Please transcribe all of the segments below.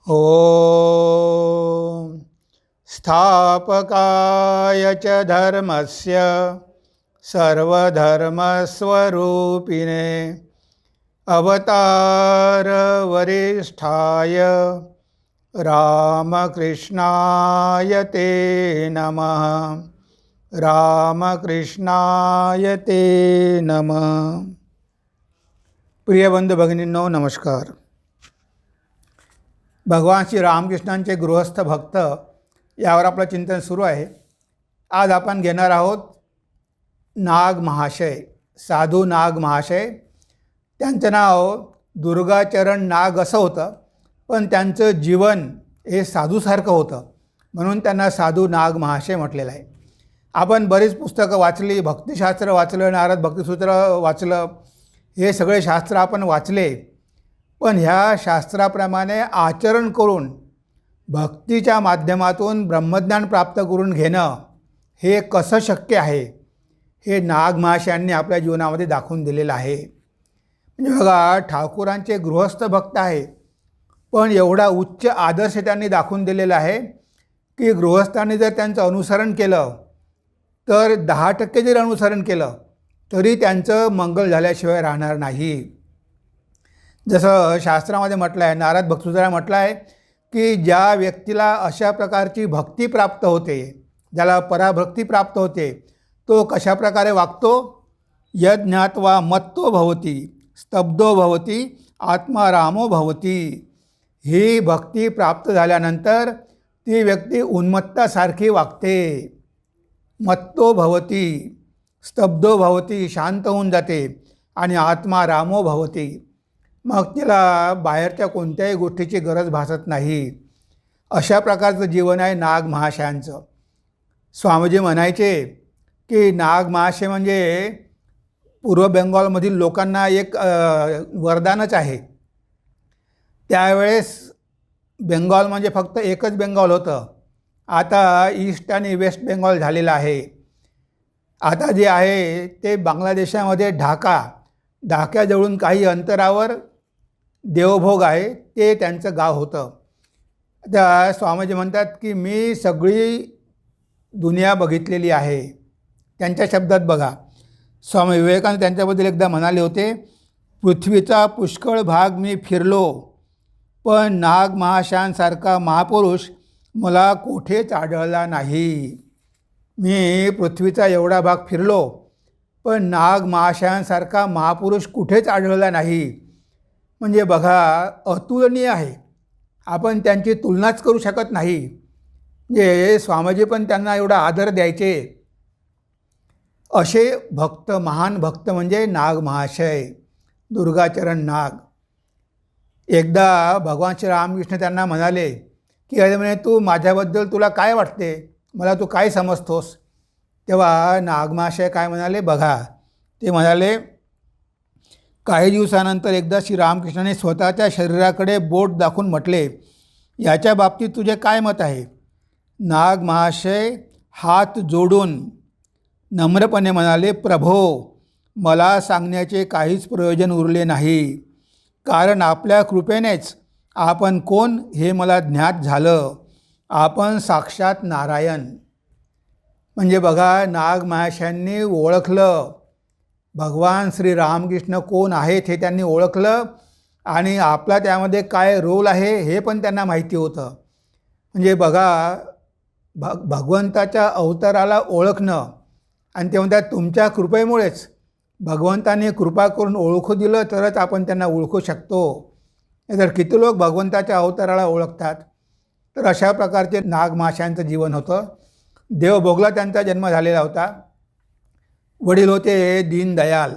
ॐ स्थापकाय च धर्मस्य सर्वधर्मस्वरूपिणे अवतारवरिष्ठाय रामकृष्णाय ते नमः। रामकृष्णाय ते नमः। प्रिय बंधू भगिनींनो, नमस्कार। भगवान श्री रामकृष्णांचे गृहस्थ भक्त यावर आपलं चिंतन सुरू आहे। आज आपण घेणार आहोत नाग महाशय, साधू नाग महाशय। त्यांचं नाव दुर्गाचरण नाग असं होतं, पण त्यांचं जीवन हे साधूसारखं होतं, म्हणून त्यांना साधू नाग महाशय म्हटलेलं आहे। आपण बरीच पुस्तकं वाचली, भक्तिशास्त्र वाचलं, नारद भक्तिसूत्र वाचलं, हे सगळे शास्त्र आपण वाचले, पण ह्या शास्त्राप्रमाणे आचरण करून भक्तीच्या माध्यमातून ब्रह्मज्ञान प्राप्त करून घेणं हे कसं शक्य आहे, हे नाग महाशयांनी आपल्या जीवनामध्ये दाखवून दिलेलं आहे। म्हणजे बघा, ठाकूरांचे गृहस्थ भक्त आहे, पण एवढा उच्च आदर्श त्यांनी दाखवून दिलेला आहे की गृहस्थांनी जर त्यांचं अनुसरण केलं तर 10% जरी अनुसरण केलं तरी त्यांचं मंगल झाल्याशिवाय राहणार नाही। जसं शास्त्रामध्ये म्हटलं आहे, नारद भक्तिसूत्रात म्हटलं आहे की ज्या व्यक्तीला अशा प्रकारची भक्ती प्राप्त होते, ज्याला पराभक्ती प्राप्त होते, तो कशा प्रकारे वागतो? यद ज्ञात्वा मत्तो भवती स्तब्धो भवती आत्मा रामो भवती। ही भक्ती प्राप्त झाल्यानंतर ती व्यक्ती उन्मत्तासारखी वागते। मत्तो भवती, स्तब्धो भवती, शांत होऊन जाते, आणि आत्मा रामो भवती, मग तिला बाहेरच्या कोणत्याही गोष्टीची गरज भासत नाही। अशा प्रकारचं जीवन आहे नाग महाशयांचं। स्वामीजी म्हणायचे की नाग महाशय म्हणजे पूर्व बेंगॉलमधील लोकांना एक वरदानच आहे। त्यावेळेस बेंगॉल म्हणजे फक्त एकच बेंगॉल होतं, आता ईस्ट आणि वेस्ट बेंगॉल झालेलं आहे। आता जे आहे ते बांगलादेशामध्ये ढाक्याजवळून काही अंतरावर देवभोग आहे, ते त्यांचं गाव होतं। आता स्वामीजी म्हणतात की मी सगळी दुनिया बघितलेली आहे। त्यांच्या शब्दात बघा, स्वामी विवेकानंद त्यांच्याबद्दल एकदा म्हणाले होते, पृथ्वीचा पुष्कळ भाग मी फिरलो, पण नाग महाशयांसारखा महापुरुष मला कोठेच आढळला नाही। मी पृथ्वीचा एवढा भाग फिरलो, पण नाग महाशयांसारखा महापुरुष कुठेच आढळला नाही। म्हणजे बघा, अतुलनीय आहे, आपण त्यांची तुलनाच करू शकत नाही। म्हणजे स्वामीजी पण त्यांना एवढा आदर द्यायचे। असे भक्त, महान भक्त म्हणजे नाग महाशय, दुर्गाचरण नाग। एकदा भगवान श्री रामकृष्ण त्यांना म्हणाले की अरे म्हणे, तू माझ्याबद्दल तुला काय वाटते, मला तू काय समजतोस? तेव्हा नाग महाशय काय म्हणाले बघा, ते म्हणाले, काही दिवसानंतर एकदा श्री रामकृष्णाने स्वतःच्या शरीराकडे बोट दाखवून म्हटले, याच्या बाबतीत तुझे काय मत आहे? नाग महाशय हात जोडून नम्रपणे म्हणाले, प्रभो, मला सांगण्याचे काहीच प्रयोजन उरले नाही, कारण आपल्या कृपेनेच आपण कोण हे मला ज्ञात झालं। आपण साक्षात नारायण। म्हणजे बघा, नाग महाशयांनी ओळखलं, भगवान श्री रामकृष्ण कोण आहेत हे त्यांनी ओळखलं, आणि आपला त्यामध्ये काय रोल आहे हे पण त्यांना माहिती होतं। म्हणजे बघा, भगवंताच्या अवताराला ओळखणं, आणि ते म्हणतात तुमच्या कृपेमुळेच भगवंताने कृपा करून ओळखू दिलं तरच आपण त्यांना ओळखू शकतो। तर किती लोक भगवंताच्या अवताराला ओळखतात? तर अशा प्रकारचे नाग महाशयांचं जीवन होतं। देवभोगला त्यांचा जन्म झालेला होता। वडील होते दीनदयाल,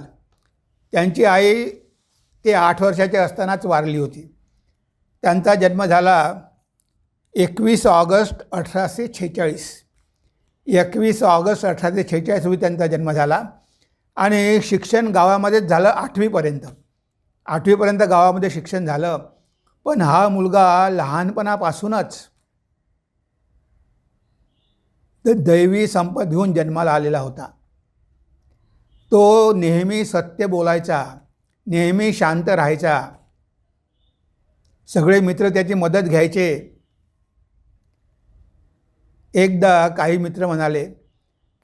त्यांची आई ते 8 वर्षाचे असतानाच वारली होती। त्यांचा जन्म झाला 21 ऑगस्ट 1846। 21 ऑगस्ट 1846 रोजी त्यांचा जन्म झाला, आणि शिक्षण गावामध्येच झालं 8वीपर्यंत गावामध्ये शिक्षण झालं। पण हा मुलगा लहानपणापासूनच दैवी संपत घेऊन जन्माला आलेला होता। तो नेहमी सत्य बोलायचा, नेहमी शांत राहायचा, सगळे मित्र त्याची मदत घ्यायचे. एकदा काही मित्र म्हणाले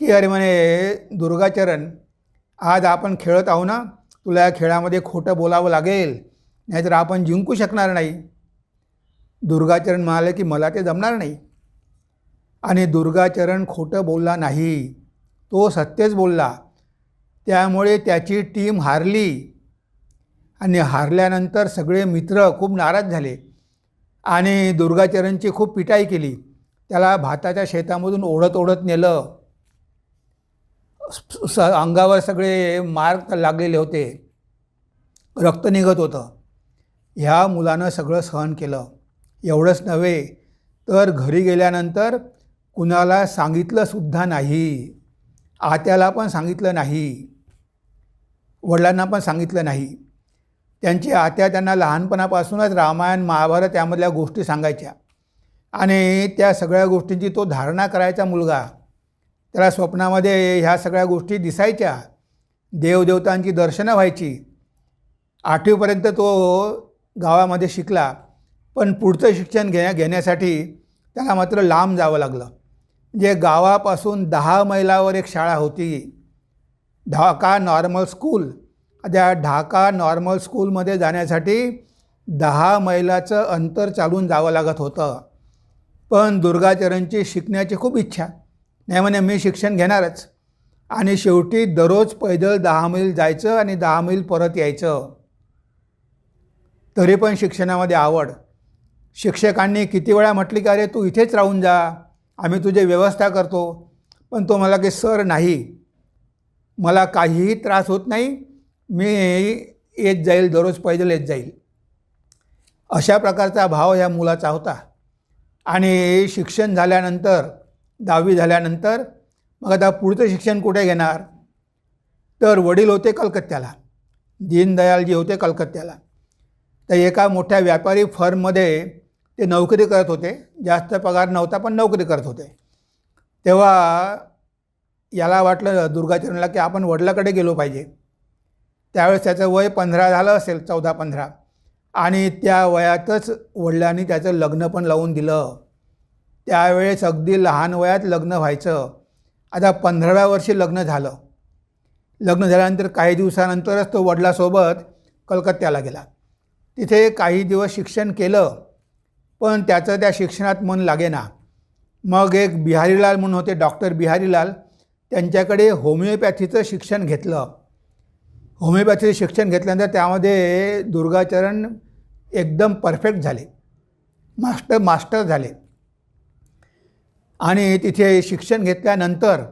की अरे म्हणे दुर्गाचरण, आज आपण खेळत आहो ना, तुला या खेळामध्ये खोटं बोलावं लागेल, नाहीतर आपण जिंकू शकणार नाही. दुर्गाचरण म्हणाले की मला ते जमणार नाही. आणि दुर्गाचरण खोटं बोलला नाही, तो सत्यच बोलला. त्यामुळे त्याची टीम हारली आणि हारल्यानंतर सगळे मित्र खूप नाराज झाले आणि दुर्गाचरणची खूप पिटाई केली. त्याला भाताच्या शेतामधून ओढत ओढत नेलं. अंगावर सगळे मार्क लागलेले होते, रक्त निघत होतं. ह्या मुलानं सगळं सहन केलं. एवढंच नव्हे तर घरी गेल्यानंतर कुणाला सांगितलंसुद्धा नाही. आत्याला पण सांगितलं नाही, वडिलांना पण सांगितलं नाही. त्यांची आत्या त्यांना लहानपणापासूनच रामायण महाभारत यामधल्या गोष्टी सांगायच्या आणि त्या सगळ्या गोष्टींची तो धारणा करायचा मुलगा. त्याला स्वप्नामध्ये ह्या सगळ्या गोष्टी दिसायच्या, देवदेवतांची दर्शनं व्हायची. 8वीपर्यंत तो गावामध्ये शिकला, पण पुढचं शिक्षण घेण्यासाठी त्याला मात्र लांब जावं लागलं. म्हणजे गावापासून 10 मैलावर एक शाळा होती, ढाका नॉर्मल स्कूल. त्या ढाका नॉर्मल स्कूलमध्ये जाण्यासाठी 10 मैलाचं अंतर चालून जावं लागत होतं. पण दुर्गाचरणची शिकण्याची खूप इच्छा, नाही म्हणे मी शिक्षण घेणारच. आणि शेवटी दररोज पैदल 10 मैल जायचं आणि 10 मैल परत यायचं. तरी पण शिक्षणामध्ये आवड. शिक्षकांनी किती वेळा म्हटली की अरे तू इथेच राहून जा, आम्ही तुझी व्यवस्था करतो. पण तो मला की सर नाही, मला काहीही त्रास होत नाही, मी येत जाईल, दररोज पैदल येत जाईल. अशा प्रकारचा भाव या मुलाचा होता. आणि शिक्षण झाल्यानंतर 10वी झाल्यानंतर मग आता पुढचं शिक्षण कुठे घेणार? तर वडील होते कलकत्त्याला, दीनदयालजी होते कलकत्त्याला. तर एका मोठ्या व्यापारी फर्ममध्ये ते नोकरी करत होते. जास्त पगार नव्हता पण नोकरी करत होते. तेव्हा याला वाटलं दुर्गाचरणला की आपण वडिलाकडे गेलो पाहिजे. त्यावेळेस त्याचं वय 15 झालं असेल, 14-15. आणि त्या वयातच वडिलांनी त्याचं लग्न पण लावून दिलं. त्यावेळेस अगदी लहान वयात लग्न व्हायचं. आता 15व्या वर्षी लग्न झालं. लग्न झाल्यानंतर काही दिवसानंतरच तो वडिलासोबत कलकत्त्याला गेला. तिथे काही दिवस शिक्षण केलं, पण त्याचं त्या शिक्षणात मन लागेना. मग एक बिहारीलाल म्हणून होते, डॉक्टर बिहारीलाल, त्यांच्याकडे होमिओपॅथीचं शिक्षण घेतलं. होमिओपॅथीचं शिक्षण घेतल्यानंतर त्यामध्ये दुर्गाचरण एकदम परफेक्ट झाले, मास्टर झाले. आणि तिथे शिक्षण घेतल्यानंतर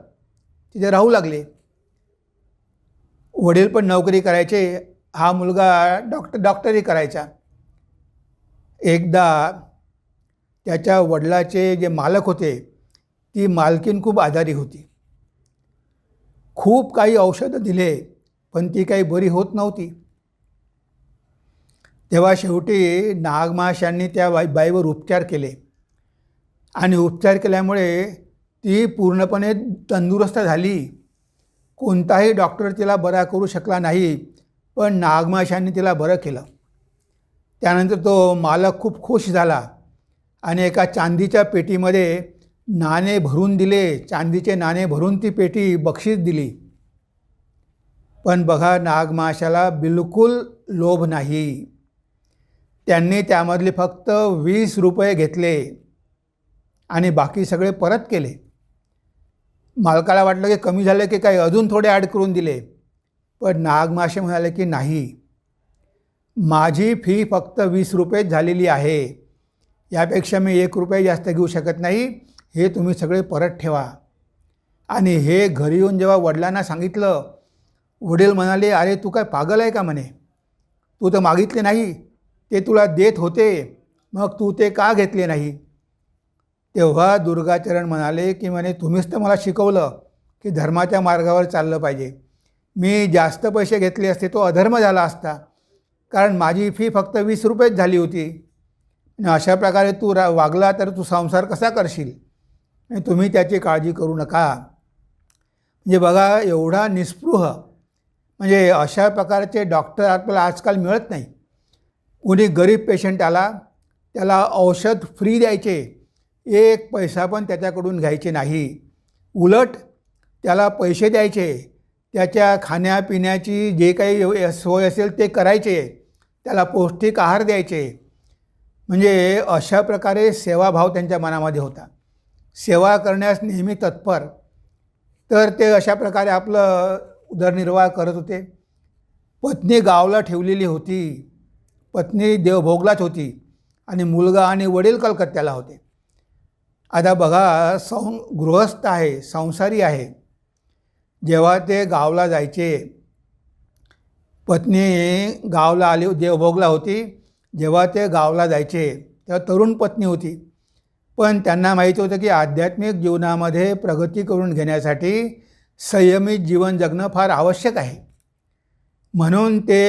तिथे राहू लागले. वडील पण नोकरी करायचे, हा मुलगा डॉक्टरी करायचा. एकदा त्याच्या वडिलाचे जे मालक होते, ती मालकीण खूप आजारी होती. खूप काही औषधं दिले, पण ती काही बरी होत नव्हती. तेव्हा शेवटी नागमाशांनी त्या बाईवर उपचार केले आणि उपचार केल्यामुळे ती पूर्णपणे तंदुरुस्त झाली. कोणताही डॉक्टर तिला बरा करू शकला नाही, पण नागमाशांनी तिला बरं केलं. त्यानंतर तो मालक खूप खुश झाला आणि एका चांदीच्या पेटीमध्ये नाणे भरून दिले. चांदीचे नाणे भरून ती पेटी बक्षीस दिली. पण बघा, नागमाशाला बिलकुल लोभ नाही. त्यांनी त्यामधले फक्त 20 रुपये घेतले आणि बाकी सगळे परत केले. मालकाला वाटलं की कमी झाले की काय, अजून थोडे ॲड करून दिले. पण नागमाशे म्हणाले की नाही, माझी फी फक्त 20 रुपयेच झालेली आहे, यापेक्षा मी 1 रुपये जास्त घेऊ शकत नाही, हे तुम्ही सगळे परत ठेवा. आणि हे घरी येऊन जेव्हा वडिलांना सांगितलं, वडील म्हणाले अरे तू काय पागल आहे का म्हणे, तू तर मागितले नाही, ते तुला देत होते, मग तू ते का घेतले नाही? तेव्हा दुर्गाचरण म्हणाले की म्हणे तुम्हीच तर मला शिकवलं की धर्माच्या मार्गावर चाललं पाहिजे. मी जास्त पैसे घेतले असते तो अधर्म झाला असता, कारण माझी फी फक्त 20 रुपयेच झाली होती. आणि अशा प्रकारे तू वागला तर तू संसार कसा करशील? आणि तुम्ही त्याची काळजी करू नका. म्हणजे बघा, एवढा निस्पृह, म्हणजे अशा प्रकारचे डॉक्टर आपल्याला आजकाल मिळत नाही. कोणी गरीब पेशंट आला त्याला औषध फ्री द्यायचे, एक पैसा पण त्याच्याकडून घ्यायचे नाही. उलट त्याला पैसे द्यायचे, त्याच्या खाण्यापिण्याची जे काही सोय असेल ते करायचे, त्याला पौष्टिक आहार द्यायचे. म्हणजे अशा प्रकारे सेवाभाव त्यांच्या मनामध्ये होता, सेवा करण्यास नेहमी तत्पर. तर ते अशा प्रकारे आपलं उदरनिर्वाह करत होते. पत्नी गावला ठेवलेली होती, पत्नी देवभोगलाच होती आणि मुलगा आणि वडील कलकत्त्याला होते. आता बघा, गृहस्थ आहे, संसारी आहे. जेव्हा ते गावला जायचे, पत्नी गावला आली, देवभोगला होती. जेव्हा ते गावला जायचे तेव्हा तरुण पत्नी होती, पण त्यांना माहिती होतं की आध्यात्मिक जीवनामध्ये प्रगती करून घेण्यासाठी संयमित जीवन जगणं फार आवश्यक आहे. म्हणून ते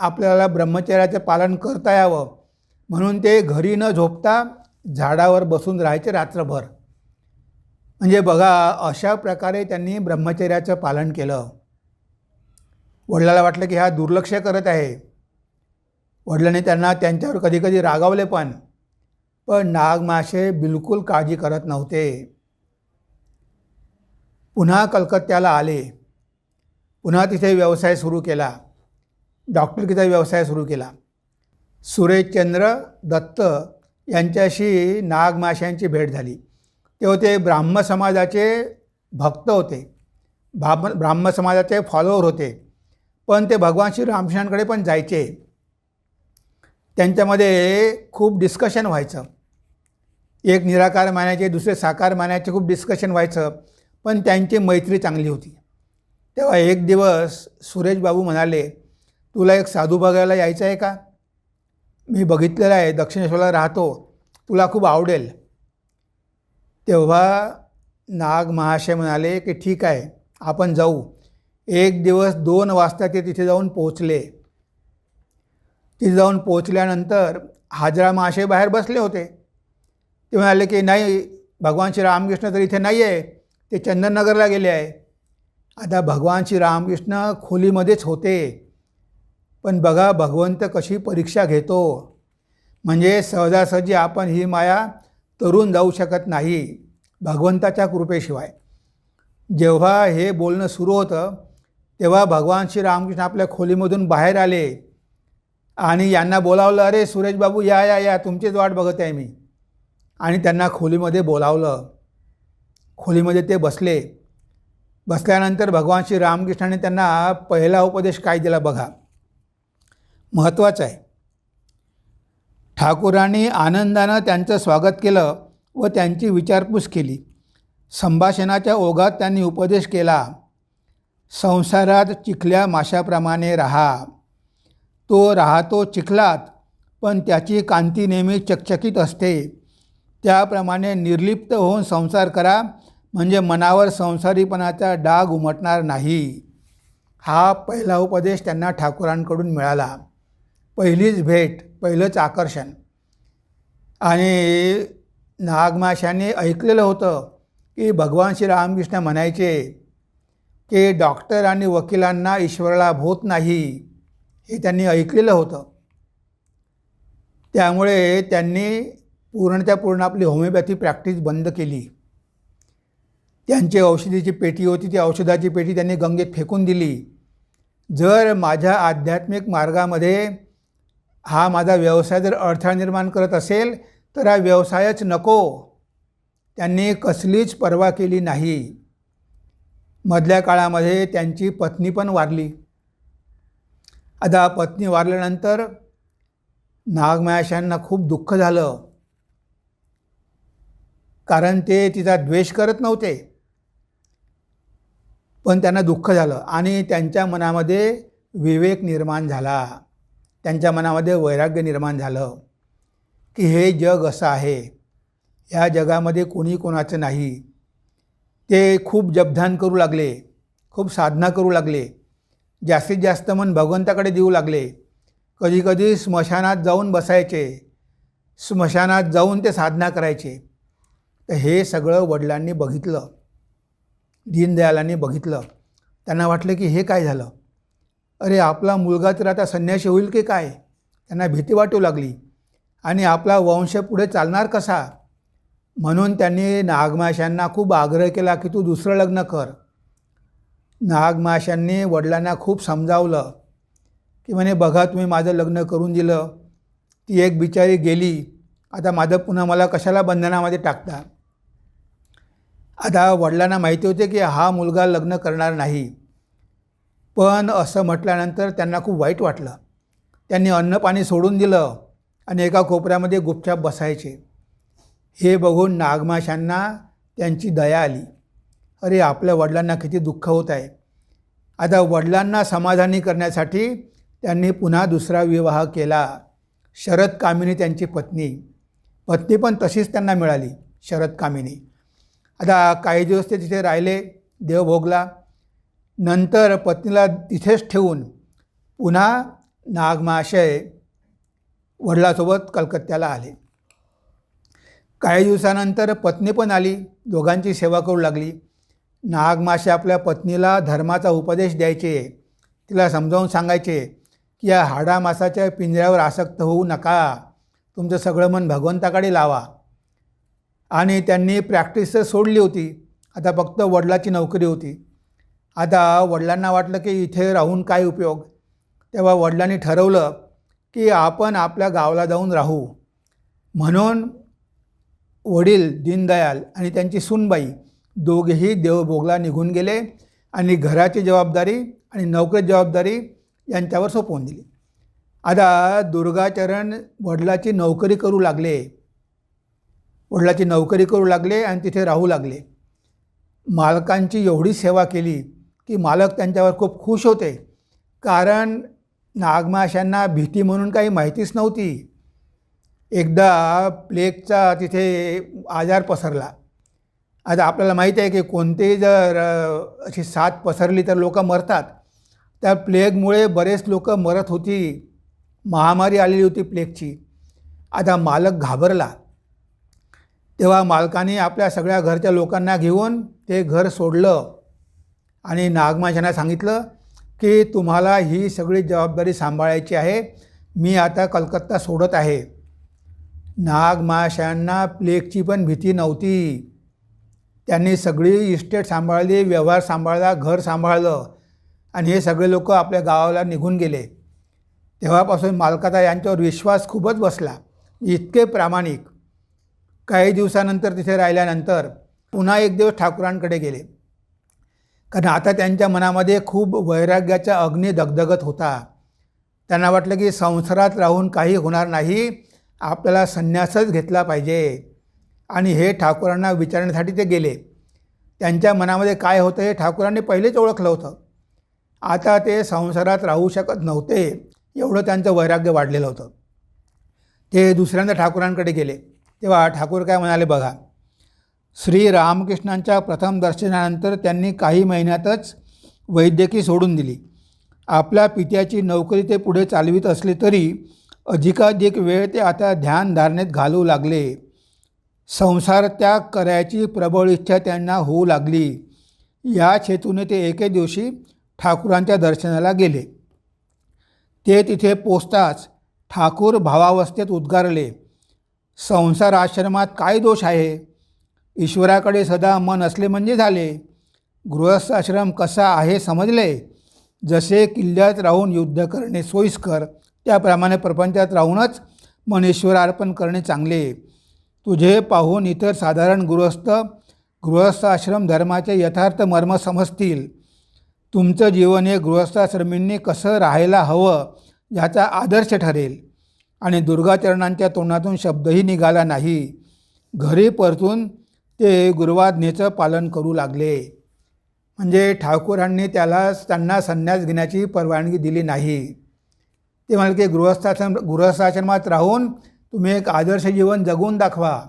आपल्याला ब्रह्मचर्याचं पालन करता यावं म्हणून ते घरी न झोपता झाडावर बसून राहायचे रात्रभर. म्हणजे बघा, अशा प्रकारे त्यांनी ब्रह्मचर्याचं पालन केलं. वडिलाला वाटलं की हा दुर्लक्ष करत आहे. वडिलांनी त्यांच्यावर कधीकधी रागावले, पण नागमाशे बिलकुल काळजी करत नव्हते. पुन्हा कलकत्त्याला आले, पुन्हा तिथे व्यवसाय सुरू केला, डॉक्टरकीचा व्यवसाय सुरू केला. सुरेशचंद्र दत्त यांच्याशी नागमाशांची भेट झाली. तेव्हा ते ब्राह्म समाजाचे भक्त होते, ब्राह्म समाजाचे फॉलोअर होते, पण ते भगवान श्री रामकृष्णांकडे पण जायचे. त्यांच्यामध्ये खूप डिस्कशन व्हायचं. एक निराकार मानायचे, दुसरे साकार मानायचे, खूप डिस्कशन व्हायचं, पण त्यांची मैत्री चांगली होती. तेव्हा एक दिवस सुरेश बाबू म्हणाले, तुला एक साधू बघायला यायचं आहे का? मी बघितलेलं आहे, दक्षिणेश्वरला राहतो, तुला खूप आवडेल. तेव्हा नाग महाशय म्हणाले की ठीक आहे, आपण जाऊ. एक दिवस 2 वाजता ते तिथे जाऊन पोहोचले. तिथे जाऊन पोहोचल्यानंतर हाजरा महाशय बाहेर बसले होते. ते म्हणाले की नाही, भगवान श्री रामकृष्ण तर इथे नाही आहे, ते चंदननगरला गेले आहे. आता भगवान श्री रामकृष्ण खोलीमध्येच होते, पण बघा भगवंत कशी परीक्षा घेतो. म्हणजे सहजासहजी आपण ही माया तरून जाऊ शकत नाही भगवंताच्या कृपेशिवाय. जेव्हा हे बोलणं सुरू होतं तेव्हा भगवान श्री रामकृष्ण आपल्या खोलीमधून बाहेर आले आणि यांना बोलावलं, अरे सुरेश बाबू या या या, तुमचीच वाट बघत आहे मी. आणि त्यांना खोलीमध्ये बोलावलं. खोलीमध्ये ते बसले. बसल्यानंतर भगवान श्री रामकृष्णाने त्यांना पहिला उपदेश काय दिला बघा, महत्त्वाचं आहे. ठाकूरांनी आनंदानं त्यांचं स्वागत केलं व त्यांची विचारपूस केली. संभाषणाच्या ओघात त्यांनी उपदेश केला, संसारात चिखल्या माशाप्रमाणे राहा. तो राहतो चिखलात, पण त्याची कांती नेहमी चकचकीत असते. त्याप्रमाणे निर्लिप्त होऊन संसार करा, म्हणजे मनावर संसारीपणाचा डाग उमटणार नाही. हा पहिला उपदेश त्यांना ठाकूरांकडून मिळाला. पहिलीच भेट, पहिलंच आकर्षण. आणि नागमाशाने ऐकलेलं होतं की भगवान श्री रामकृष्ण म्हणायचे की डॉक्टर आणि वकिलांना ईश्वराला भोत नाही, हे त्यांनी ऐकलेलं होतं. त्यामुळे त्यांनी पूर्णच्या पूर्ण आपली होमिओपॅथी प्रॅक्टिस बंद केली. त्यांची औषधीची पेटी होती, ती औषधाची पेटी त्यांनी गंगेत फेकून दिली. जर माझ्या आध्यात्मिक मार्गामध्ये हा माझा व्यवसाय जर अडथळा निर्माण करत असेल तर हा व्यवसायच नको. त्यांनी कसलीच पर्वा केली नाही. मधल्या काळामध्ये त्यांची पत्नी पण वारली. आता पत्नी वारल्यानंतर नागमाशांना खूप दुःख झालं, कारण ते तिचा द्वेष करत नव्हते, पण त्यांना दुःख झालं आणि त्यांच्या मनामध्ये विवेक निर्माण झाला. त्यांच्या मनामध्ये वैराग्य निर्माण झालं की हे जग असं आहे, या जगामध्ये कोणी कोणाचं नाही. ते खूप जपध्यान करू लागले, खूप साधना करू लागले, जास्तीत जास्त मन भगवंताकडे देऊ लागले. कधीकधी स्मशानात जाऊन बसायचे, स्मशानात जाऊन ते साधना करायचे. तर हे सगळं वडिलांनी बघितलं, दीनदयालांनी बघितलं. त्यांना वाटलं की हे काय झालं, अरे आपला मुलगा तर आता संन्यासी होईल की काय. त्यांना भीती वाटू लागली आणि आपला वंश पुढे चालणार कसा? म्हणून त्यांनी नागमाशांना खूप आग्रह केला की तू दुसरं लग्न कर. नागमाशांनी वडिलांना खूप समजावलं की म्हणे बघा तुम्ही माझं लग्न करून दिलं, ती एक बिचारी गेली, आता माझं पुन्हा मला कशाला बंधनामध्ये टाकता. आता वडिलांना माहिती होते की हा मुलगा लग्न करणार नाही, पण असं म्हटल्यानंतर त्यांना खूप वाईट वाटलं. त्यांनी अन्नपाणी सोडून दिलं आणि एका कोपऱ्यामध्ये गुपचाप बसायचे. हे बघून नागमाशांना त्यांची दया आली. अरे आपल्या वडिलांना किती दुःख होत आहे. आता वडिलांना समाधानी करण्यासाठी त्यांनी पुन्हा दुसरा विवाह केला. शरद कामिनी त्यांची पत्नी पण तशीच त्यांना मिळाली, शरद कामिनी. आता काही दिवस ते तिथे राहिले देवभोगला. नंतर पत्नीला तिथेच ठेवून पुन्हा नागमाशय वडिलांसोबत कलकत्त्याला आले. काही दिवसानंतर पत्नी पण आली, दोघांची सेवा करू लागली. नागमाशे आपल्या पत्नीला धर्माचा उपदेश द्यायचे, तिला समजावून सांगायचे की या हाडामासाच्या पिंजऱ्यावर आसक्त होऊ नका, तुमचं सगळं मन भगवंताकडे लावा. आणि त्यांनी प्रॅक्टिस सोडली होती, आता फक्त वडिलाची नोकरी होती. आता वडिलांना वाटलं की इथे राहून काय उपयोग. तेव्हा वडिलांनी ठरवलं की आपण आपल्या गावाला जाऊन राहू. म्हणून वडील दीनदयाल आणि त्यांची सूनबाई दोघेही देवभोगला निघून गेले आणि घराची जबाबदारी आणि नोकरीची जबाबदारी यांच्यावर सोपवून दिली. आता दुर्गाचरण वडिलाची नोकरी करू लागले आणि तिथे राहू लागले. मालकांची एवढी सेवा केली की मालक त्यांच्यावर खूप खुश होते, कारण नागमाशांना भीती म्हणून काही माहितीच नव्हती. एकदा प्लेगचा तिथे आजार पसरला. आता आपल्याला माहीत आहे की कोणतेही जर अशी साथ पसरली तर लोक मरतात. त्या प्लेगमुळे बरेच लोक मरत होती, महामारी आलेली होती प्लेगची. आता मालक घाबरला. तेव्हा मालकाने आपल्या सगळ्या घरच्या लोकांना घेऊन ते घर सोडलं आणि नागमाशांना सांगितलं की तुम्हाला ही सगळी जबाबदारी सांभाळायची आहे, मी आता कलकत्ता सोडत आहे. नागमाशांना प्लेगची पण भीती नव्हती. त्यांनी सगळी इस्टेट सांभाळली, व्यवहार सांभाळला, घर सांभाळलं आणि हे सगळे लोक आपल्या गावाला निघून गेले. तेव्हापासून मालकाचा यांच्यावर विश्वास खूपच बसला, इतके प्रामाणिक. काही दिवसानंतर तिथे राहिल्यानंतर पुन्हा एक दिवस ठाकुरांकडे गेले, कारण आता त्यांच्या मनामध्ये खूप वैराग्याचा अग्नी दगदगत होता. त्यांना वाटलं की संसारात राहून काही होणार नाही, आपल्याला संन्यासच घेतला पाहिजे. आणि हे ठाकुरांना विचारण्यासाठी ते गेले. त्यांच्या मनामध्ये काय होतं हे ठाकुरांनी पहिलेच ओळखलं होतं. आता ते संसारात राहू शकत नव्हते, एवढं त्यांचं वैराग्य वाढलेलं होतं. ते दुसऱ्यांदा ठाकुरांकडे गेले. तेव्हा ठाकूर काय म्हणाले बघा. श्री रामकृष्णांच्या प्रथम दर्शनानंतर त्यांनी काही महिन्यातच वैद्यकी सोडून दिली. आपल्या पित्याची नोकरी ते पुढे चालवित असले तरी अधिकाधिक वेळ ते आता ध्यानधारणेत घालू लागले. संसार त्याग करायची प्रबळ इच्छा त्यांना होऊ लागली. याच हेतूने ते एके दिवशी ठाकूरांच्या दर्शनाला गेले. ते तिथे पोचताच ठाकूर भावावस्थेत उद्गारले, संसार आश्रमात काय दोष आहे? ईश्वराकडे सदा मन असले म्हणजे झाले. गृहस्थ आश्रम कसा आहे समजले? जसे किल्ल्यात राहून युद्ध करणे सोयीस्कर, त्याप्रमाणे प्रपंचात राहूनच मन ईश्वरार्पण करणे चांगले. तुझे पाहून इतर साधारण गृहस्थ आश्रम धर्माचे यथार्थ मर्म समजतील. तुमचं जीवन हे गृहस्थाश्रमींनी कसं राहायला हवं याचा आदर्श ठरेल. आणि दुर्गाचरणांच्या तोंडातून शब्दही निघाला नाही. घरी परतून ते गुरुवाज्ञेचं पालन करू लागले. म्हणजे ठाकूरांनी त्यांना संन्यास घेण्याची परवानगी दिली नाही. ते म्हणाले की गृहस्थाश्रमात राहून तुम्ही एक आदर्श जीवन जगून दाखवा.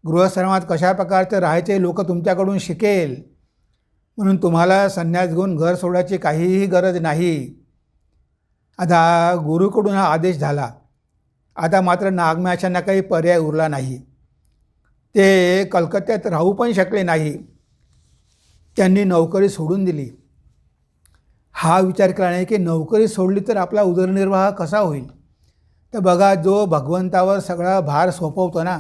गृहस्थाश्रमात कशा प्रकारचं राहायचे लोक तुमच्याकडून शिकेल. म्हणून तुम्हाला संन्यास घेऊन घर सोडायची काहीही गरज नाही. आता गुरुकडून हा आदेश झाला. आता मात्र नागमाशांना काही पर्याय उरला नाही. ते कलकत्त्यात राहू पण शकले नाही. त्यांनी नोकरी सोडून दिली. हा विचार केला नाही की नोकरी सोडली तर आपला उदरनिर्वाह कसा होईल. तर बघा, जो भगवंतावर सगळा भार सोपवतो ना,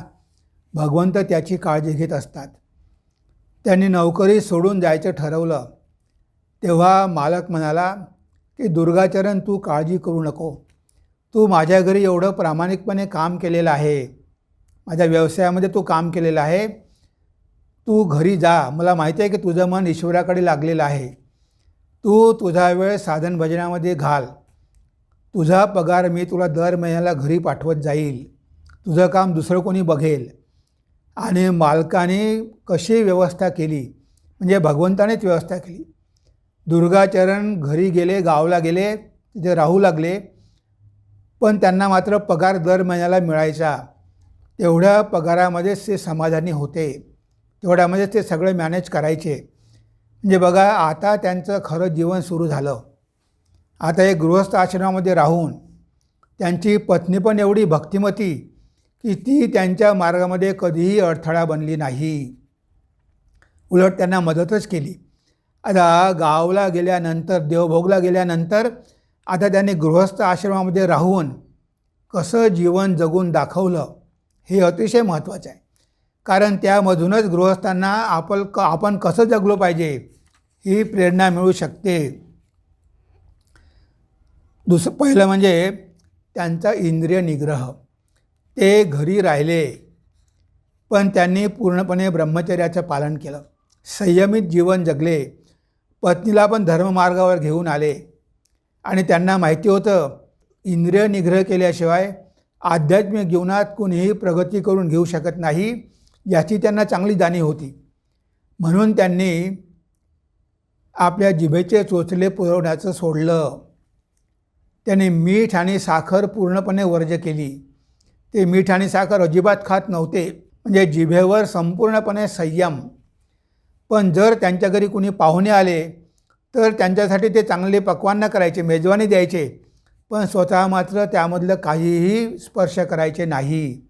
भगवंत त्याची काळजी घेत असतात. त्यांनी नोकरी सोडून जायचं ठरवलं तेव्हा मालक म्हणाला की दुर्गाचरण, तू काळजी करू नको. तू माझ्या घरी एवढं प्रामाणिकपणे काम केलेलं आहे, माझ्या व्यवसायामध्ये तू काम केलेलं आहे. तू घरी जा, मला माहिती आहे की तुझं मन ईश्वराकडे लागलेलं आहे. तू तुझा वेळ साधन भजनामध्ये घाल. तुझा पगार मी तुला दर महिन्याला घरी पाठवत जाईल. तुझं काम दुसरं कोणी बघेल. आणि मालकाने कशी व्यवस्था केली, म्हणजे भगवंतानेच व्यवस्था केली. दुर्गाचरण घरी गेले, गावाला गेले, तिथे राहू लागले. पण त्यांना मात्र पगार दर महिन्याला मिळायचा. तेवढ्या पगारामध्येच ते समाधानी होते, तेवढ्यामध्येच ते सगळं मॅनेज करायचे. म्हणजे बघा, आता त्यांचं खरं जीवन सुरू झालं. आता एक गृहस्थ आश्रमामध्ये राहून त्यांची पत्नी पण एवढी भक्तिमती की ती त्यांच्या मार्गामध्ये कधीही अडथळा बनली नाही, उलट त्यांना मदतच केली. आता गावाला गेल्यानंतर, देवभोगला गेल्यानंतर आता त्यांनी गृहस्थ आश्रमामध्ये राहून कसं जीवन जगून दाखवलं हे अतिशय महत्त्वाचं आहे. कारण त्यामधूनच गृहस्थांना आपण कसं जगलो पाहिजे ही प्रेरणा मिळू शकते. पहिलं म्हणजे त्यांचा इंद्रिय निग्रह. ते घरी राहिले पण त्यांनी पूर्णपणे ब्रह्मचर्याचं पालन केलं, संयमित जीवन जगले. पत्नीला पण धर्ममार्गावर घेऊन आले आणि त्यांना माहिती होतं इंद्रिय निग्रह केल्याशिवाय आध्यात्मिक जीवनात कुणीही प्रगती करून घेऊ शकत नाही, याची त्यांना चांगली जाणीव होती. म्हणून त्यांनी आपल्या जिभेचे चोचले पुरवण्याचं सोडलं. त्यांनी मीठ आणि साखर पूर्णपणे वर्ज्य केली. ते मीठ आणि साखर अजिबात खात नव्हते, म्हणजे जिभेवर संपूर्णपणे संयम. पण जर त्यांच्या घरी कुणी पाहुणे आले तर त्यांच्यासाठी ते चांगले पक्वान्न करायचे, मेजवानी द्यायचे, पण स्वतः मात्र त्यामधलं काहीही स्पर्श करायचे नाही.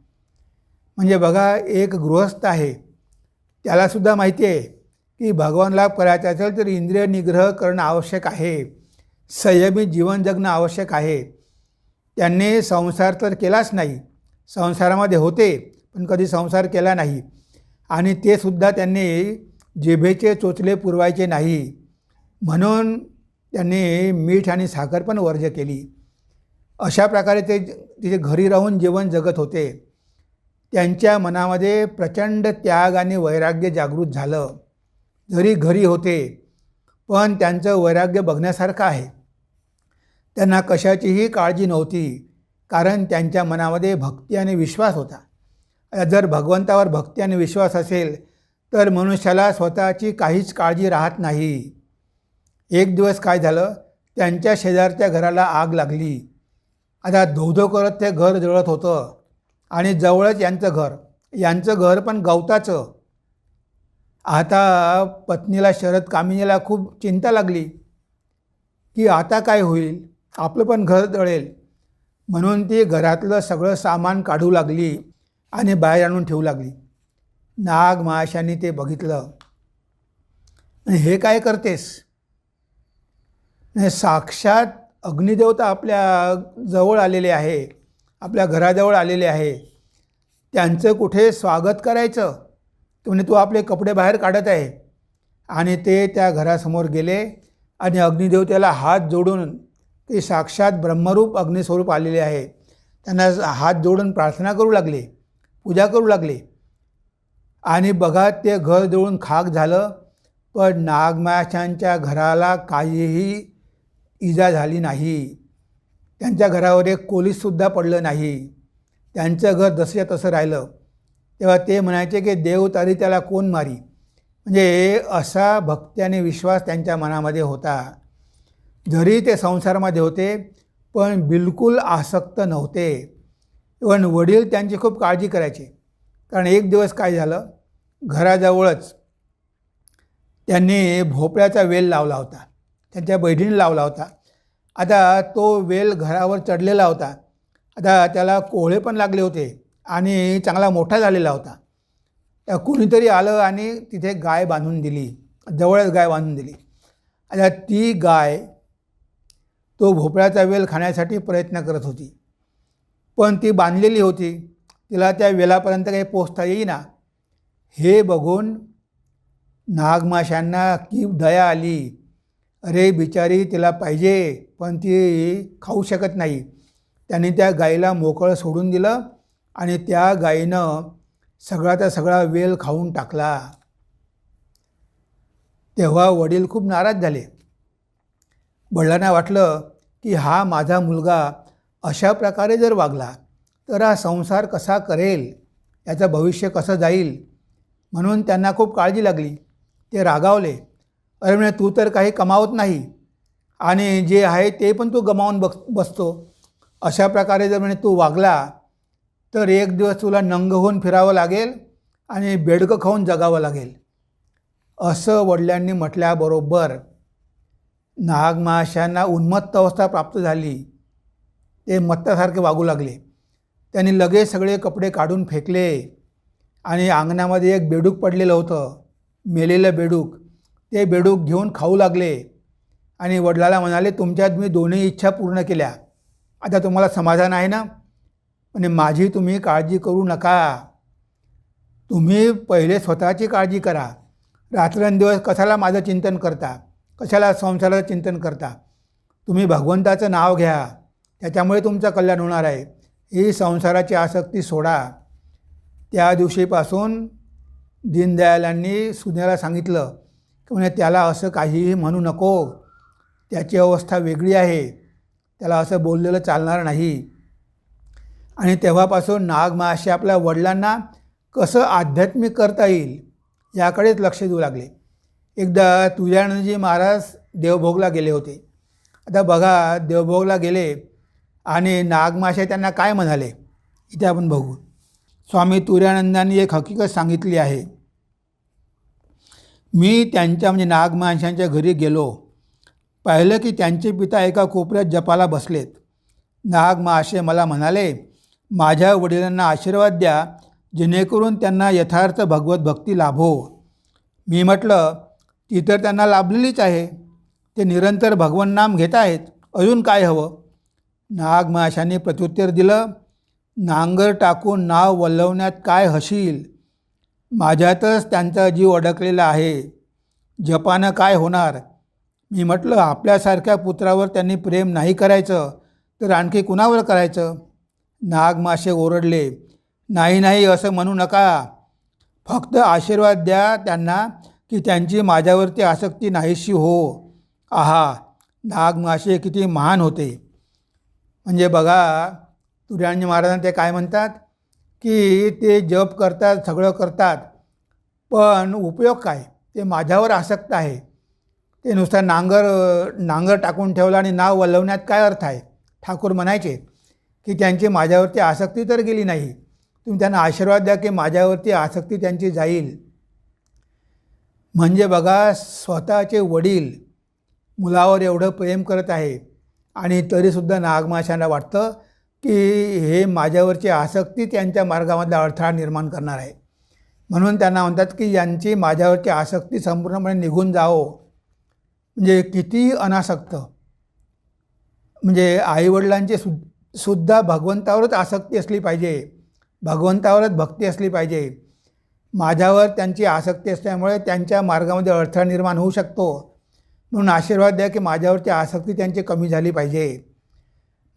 म्हणजे बघा, एक गृहस्थ आहे, त्यालासुद्धा माहिती आहे की भगवान लाभ करायचा असेल तर इंद्रिय निग्रह करणं आवश्यक आहे, संयमित जीवन जगणं आवश्यक आहे. त्यांनी संसार तर केलाच नाही, संसारामध्ये होते पण कधी संसार केला नाही. आणि ते सुद्धा त्यांनी जिभेचे चोचले पुरवायचे नाही, म्हणून त्यांनी मीठ आणि साखर पण वर्ज्य केली. अशा प्रकारे ते तिथे घरी राहून जीवन जगत होते. त्यांच्या मनामध्ये प्रचंड त्याग आणि वैराग्य जागृत झालं. जरी घरी होते पण त्यांचं वैराग्य बघण्यासारखं आहे. त्यांना कशाचीही काळजी नव्हती, कारण त्यांच्या मनामध्ये भक्ती आणि विश्वास होता. जर भगवंतावर भक्ती आणि विश्वास असेल तर मनुष्याला स्वतःची काहीच काळजी राहत नाही. एक दिवस काय झालं, त्यांच्या शेजारच्या घराला आग लागली. आता धोधो करत ते घर जळत होतं आणि जवळच यांचं घर पण गवताचं. आता पत्नीला शरद कामिनीला खूप चिंता लागली की आता काय होईल, आपलं पण घर जळेल. म्हणून ती घरातलं सगळं सामान काढू लागली आणि बाहेर आणून ठेवू लागली. नाग महाशयाने ते बघितलं आणि हे काय करतेस? साक्षात अग्निदेवता आपल्या जवळ आलेले आहे, आपल्या घराजवळ आलेले आहे, त्यांचं कुठे स्वागत करायचं? म्हणजे तू आपले कपडे बाहेर काढत आहे. आणि ते त्या घरासमोर गेले आणि अग्निदेवतेला हात जोडून, ते साक्षात ब्रह्मरूप अग्निस्वरूप आलेले आहे, त्यांना हात जोडून प्रार्थना करू लागले, पूजा करू लागले. आणि बघा, ते घर जळून खाक झालं, पण नागमाशांच्या घराला काहीही इजा झाली नाही. त्यांच्या घरावर एक कोलीसुद्धा पडलं नाही. त्यांचं घर जसंच्या तसं राहिलं. तेव्हा ते म्हणायचे की देव तरी त्याला कोण मारी. म्हणजे असा भक्ती आणि विश्वास त्यांच्या मनामध्ये होता. जरी ते संसारामध्ये होते पण बिलकुल आसक्त नव्हते. पण वडील त्यांची खूप काळजी करायचे. कारण एक दिवस काय झालं, घराजवळच त्यांनी भोपळ्याचा वेल लावला होता, त्यांच्या बहिणीने लावला होता. आता तो वेल घरावर चढलेला होता. आता त्याला कोहळे पण लागले होते आणि चांगला मोठा झालेला होता. कोणीतरी आलं आणि तिथे गाय बांधून दिली, जवळच गाय बांधून दिली. आता ती गाय तो भोपळ्याचा वेल खाण्यासाठी प्रयत्न करत होती, पण ती बांधलेली होती, तिला त्या वेलापर्यंत काही पोचता येईना. हे बघून नागमाशांना की दया आली. अरे बिचारी, तिला पाहिजे पण ती खाऊ शकत नाही. त्यांनी त्या गाईला मोकळं सोडून दिलं आणि त्या गाईनं सगळाचा सगळा वेल खाऊन टाकला. तेव्हा वडील खूप नाराज झाले. वडिलांना वाटलं की हा माझा मुलगा अशा प्रकारे जर वागला तर हा संसार कसा करेल, याचं भविष्य कसं जाईल, म्हणून त्यांना खूप काळजी लागली. ते रागावले. अरे म्हणे, तू तर काही कमावत नाही आणि जे आहे ते पण तू गमावून बसतो. अशा प्रकारे जर म्हणे तू वागला तर एक दिवस तुला नंग होऊन फिरावं लागेल आणि बेडकं खाऊन जगावं लागेल. असं वडिलांनी म्हटल्याबरोबर नागमाशांना उन्मत्त अवस्था प्राप्त झाली. ते मत्तासारखे वागू लागले. त्यांनी लगेच सगळे कपडे काढून फेकले आणि अंगणामध्ये एक बेडूक पडलेलं होतं, मेलेलं बेडूक. ते बेडूक घेऊन खाऊ लागले आणि वडिलाला म्हणाले, तुमच्यात मी दोन्ही इच्छा पूर्ण केल्या, आता तुम्हाला समाधान आहे ना? म्हणजे माझी तुम्ही काळजी करू नका. तुम्ही पहिले स्वतःची काळजी करा. रात्रंदिवस कशाला माझं चिंतन करता, कशाला संसाराचं चिंतन करता? तुम्ही भगवंताचं नाव घ्या, त्याच्यामुळे तुमचं कल्याण होणार आहे. ही संसाराची आसक्ती सोडा. त्या दिवशीपासून दीनदयालांनी सुनेला सांगितलं की म्हणजे त्याला असं काहीही म्हणू नको, त्याची अवस्था वेगळी आहे, त्याला असं बोललेलं चालणार नाही. आणि तेव्हापासून नागमाशी आपल्या वडिलांना कसं आध्यात्मिक करता येईल याकडेच लक्ष देऊ लागले. एकदा तुळजानंदजी महाराज देवभोगला गेले होते. आता बघा, देवभोगला गेले आणि नागमाशा त्यांना काय म्हणाले, इथे आपण बघू. स्वामी तुरानंदांनी एक हकीकत सांगितली आहे. मी त्यांच्या म्हणजे नागमाशांच्या घरी गेलो, पाहिलं की त्यांचे पिता एका कोपऱ्यात जपाला बसलेत. नागमाशे मला म्हणाले, माझ्या वडिलांना आशीर्वाद द्या जेणेकरून त्यांना यथार्थ भगवत भक्ती लाभो. मी म्हटलं, ती तर त्यांना लाभलेलीच आहे, ते निरंतर भगवन नाम घेत आहेत, अजून काय हवं? नागमाशांनी प्रत्युत्तर दिलं, नांगर टाकून नाव वल्लवण्यात काय हशील? माझ्यातच त्यांचा जीव अडकलेला आहे, जपानं काय होणार? मी म्हटलं, आपल्यासारख्या पुत्रावर त्यांनी प्रेम नाही करायचं तर आणखी कुणावर करायचं? नागमाशे ओरडले, नाही नाही, असं म्हणू नका. फक्त आशीर्वाद द्या त्यांना की त्यांची माझ्यावरती आसक्ती नाहीशी हो. आहा, नागमाशे किती महान होते. म्हणजे बघा, तुरानंदजी महाराजांना ते काय म्हणतात की ते जप करतात, सगळं करतात, पण उपयोग काय? ते माझ्यावर आसक्त आहे. ते नुसतं नांगर टाकून ठेवलं आणि नाव वल्लवण्यात काय अर्थ आहे? ठाकूर म्हणायचे की त्यांची माझ्यावरती आसक्ती तर गेली नाही, तुम्ही त्यांना आशीर्वाद द्या की माझ्यावरती आसक्ती त्यांची जाईल. म्हणजे बघा, स्वतःचे वडील मुलावर एवढं प्रेम करत आहे आणि तरीसुद्धा नागमाशांना वाटतं की हे माझ्यावरची आसक्ती त्यांच्या मार्गामधला अडथळा निर्माण करणार आहे. म्हणून त्यांना म्हणतात की यांची माझ्यावरची आसक्ती संपूर्णपणे निघून जावो. म्हणजे किती अनासक्त, म्हणजे आईवडिलांची सुद्धा भगवंतावरच आसक्ती असली पाहिजे, भगवंतावरच भक्ती असली पाहिजे. माझ्यावर त्यांची आसक्ती असल्यामुळे त्यांच्या मार्गामध्ये अडथळा निर्माण होऊ शकतो, म्हणून आशीर्वाद द्या की माझ्यावरची आसक्ती त्यांची कमी झाली पाहिजे.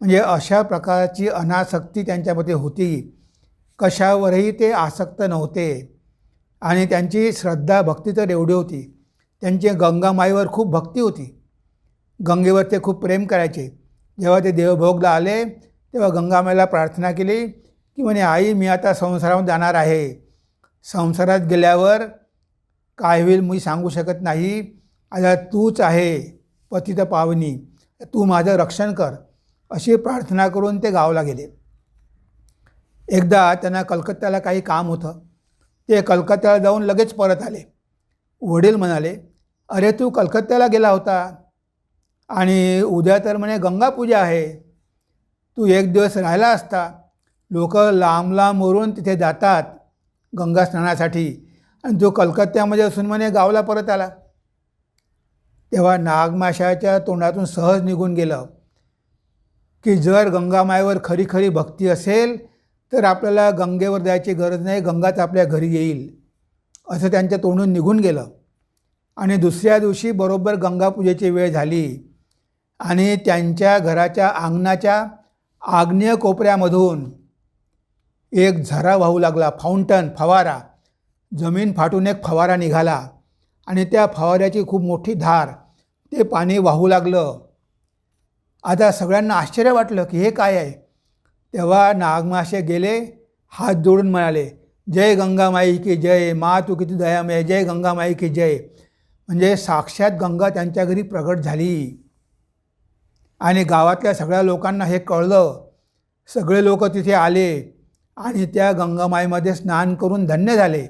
म्हणजे अशा प्रकारची अनासक्ती त्यांच्यामध्ये होती. कशावरही ते आसक्त नव्हते आणि त्यांची श्रद्धा भक्ती तर एवढी होती. त्यांची गंगामाईवर खूप भक्ती होती. गंगेवर ते खूप प्रेम करायचे. जेव्हा ते देवभोगला आले तेव्हा गंगामाईला प्रार्थना केली की म्हणे, आई, मी आता संसारामध्ये जाणार आहे, संसारात गेल्यावर काय होईल मी सांगू शकत नाही, आता तूच आहे पतित पावनी, तू माझं रक्षण कर, अशी प्रार्थना करून ते गावाला गेले. एकदा त्यांना कलकत्त्याला काही काम होतं. ते कलकत्त्याला जाऊन लगेच परत आले. वडील म्हणाले, अरे तू कलकत्त्याला गेला होता आणि उद्या तर म्हणे गंगापूजा आहे, तू एक दिवस राहिला असता. लोक लांब लांबवरून तिथे जातात गंगा स्नानासाठी आणि तो कलकत्त्यामध्ये असून म्हणे गावाला परत आला. तेव्हा नागमाशाच्या तोंडातून सहज निघून गेलं, की जर गंगामायेवर खरी खरी भक्ती असेल तर आपल्याला गंगेवर जायची गरज नाही, गंगाच आपल्या घरी येईल, असं त्यांच्या तोंडून निघून गेलं. आणि दुसऱ्या दिवशी बरोबर गंगापूजेची वेळ झाली आणि त्यांच्या घराच्या अंगणाच्या आग्नेय कोपऱ्यामधून एक झरा वाहू लागला, फाउंटन, फवारा. जमीन फाटून एक फवारा निघाला आणि त्या फवाऱ्याची खूप मोठी धार, ते पाणी वाहू लागलं. आता सगळ्यांना आश्चर्य वाटलं की हे काय आहे. तेव्हा नागमाशे गेले, हात जोडून म्हणाले, जय गंगामाई की जय, मा तू किती दयामय, जय गंगामाई की जय. म्हणजे साक्षात गंगा त्यांच्या घरी प्रगट झाली. आणि गावातल्या सगळ्या लोकांना हे कळलं. सगळे लोक तिथे आले आणि त्या गंगामाईमध्ये स्नान करून धन्य झाले.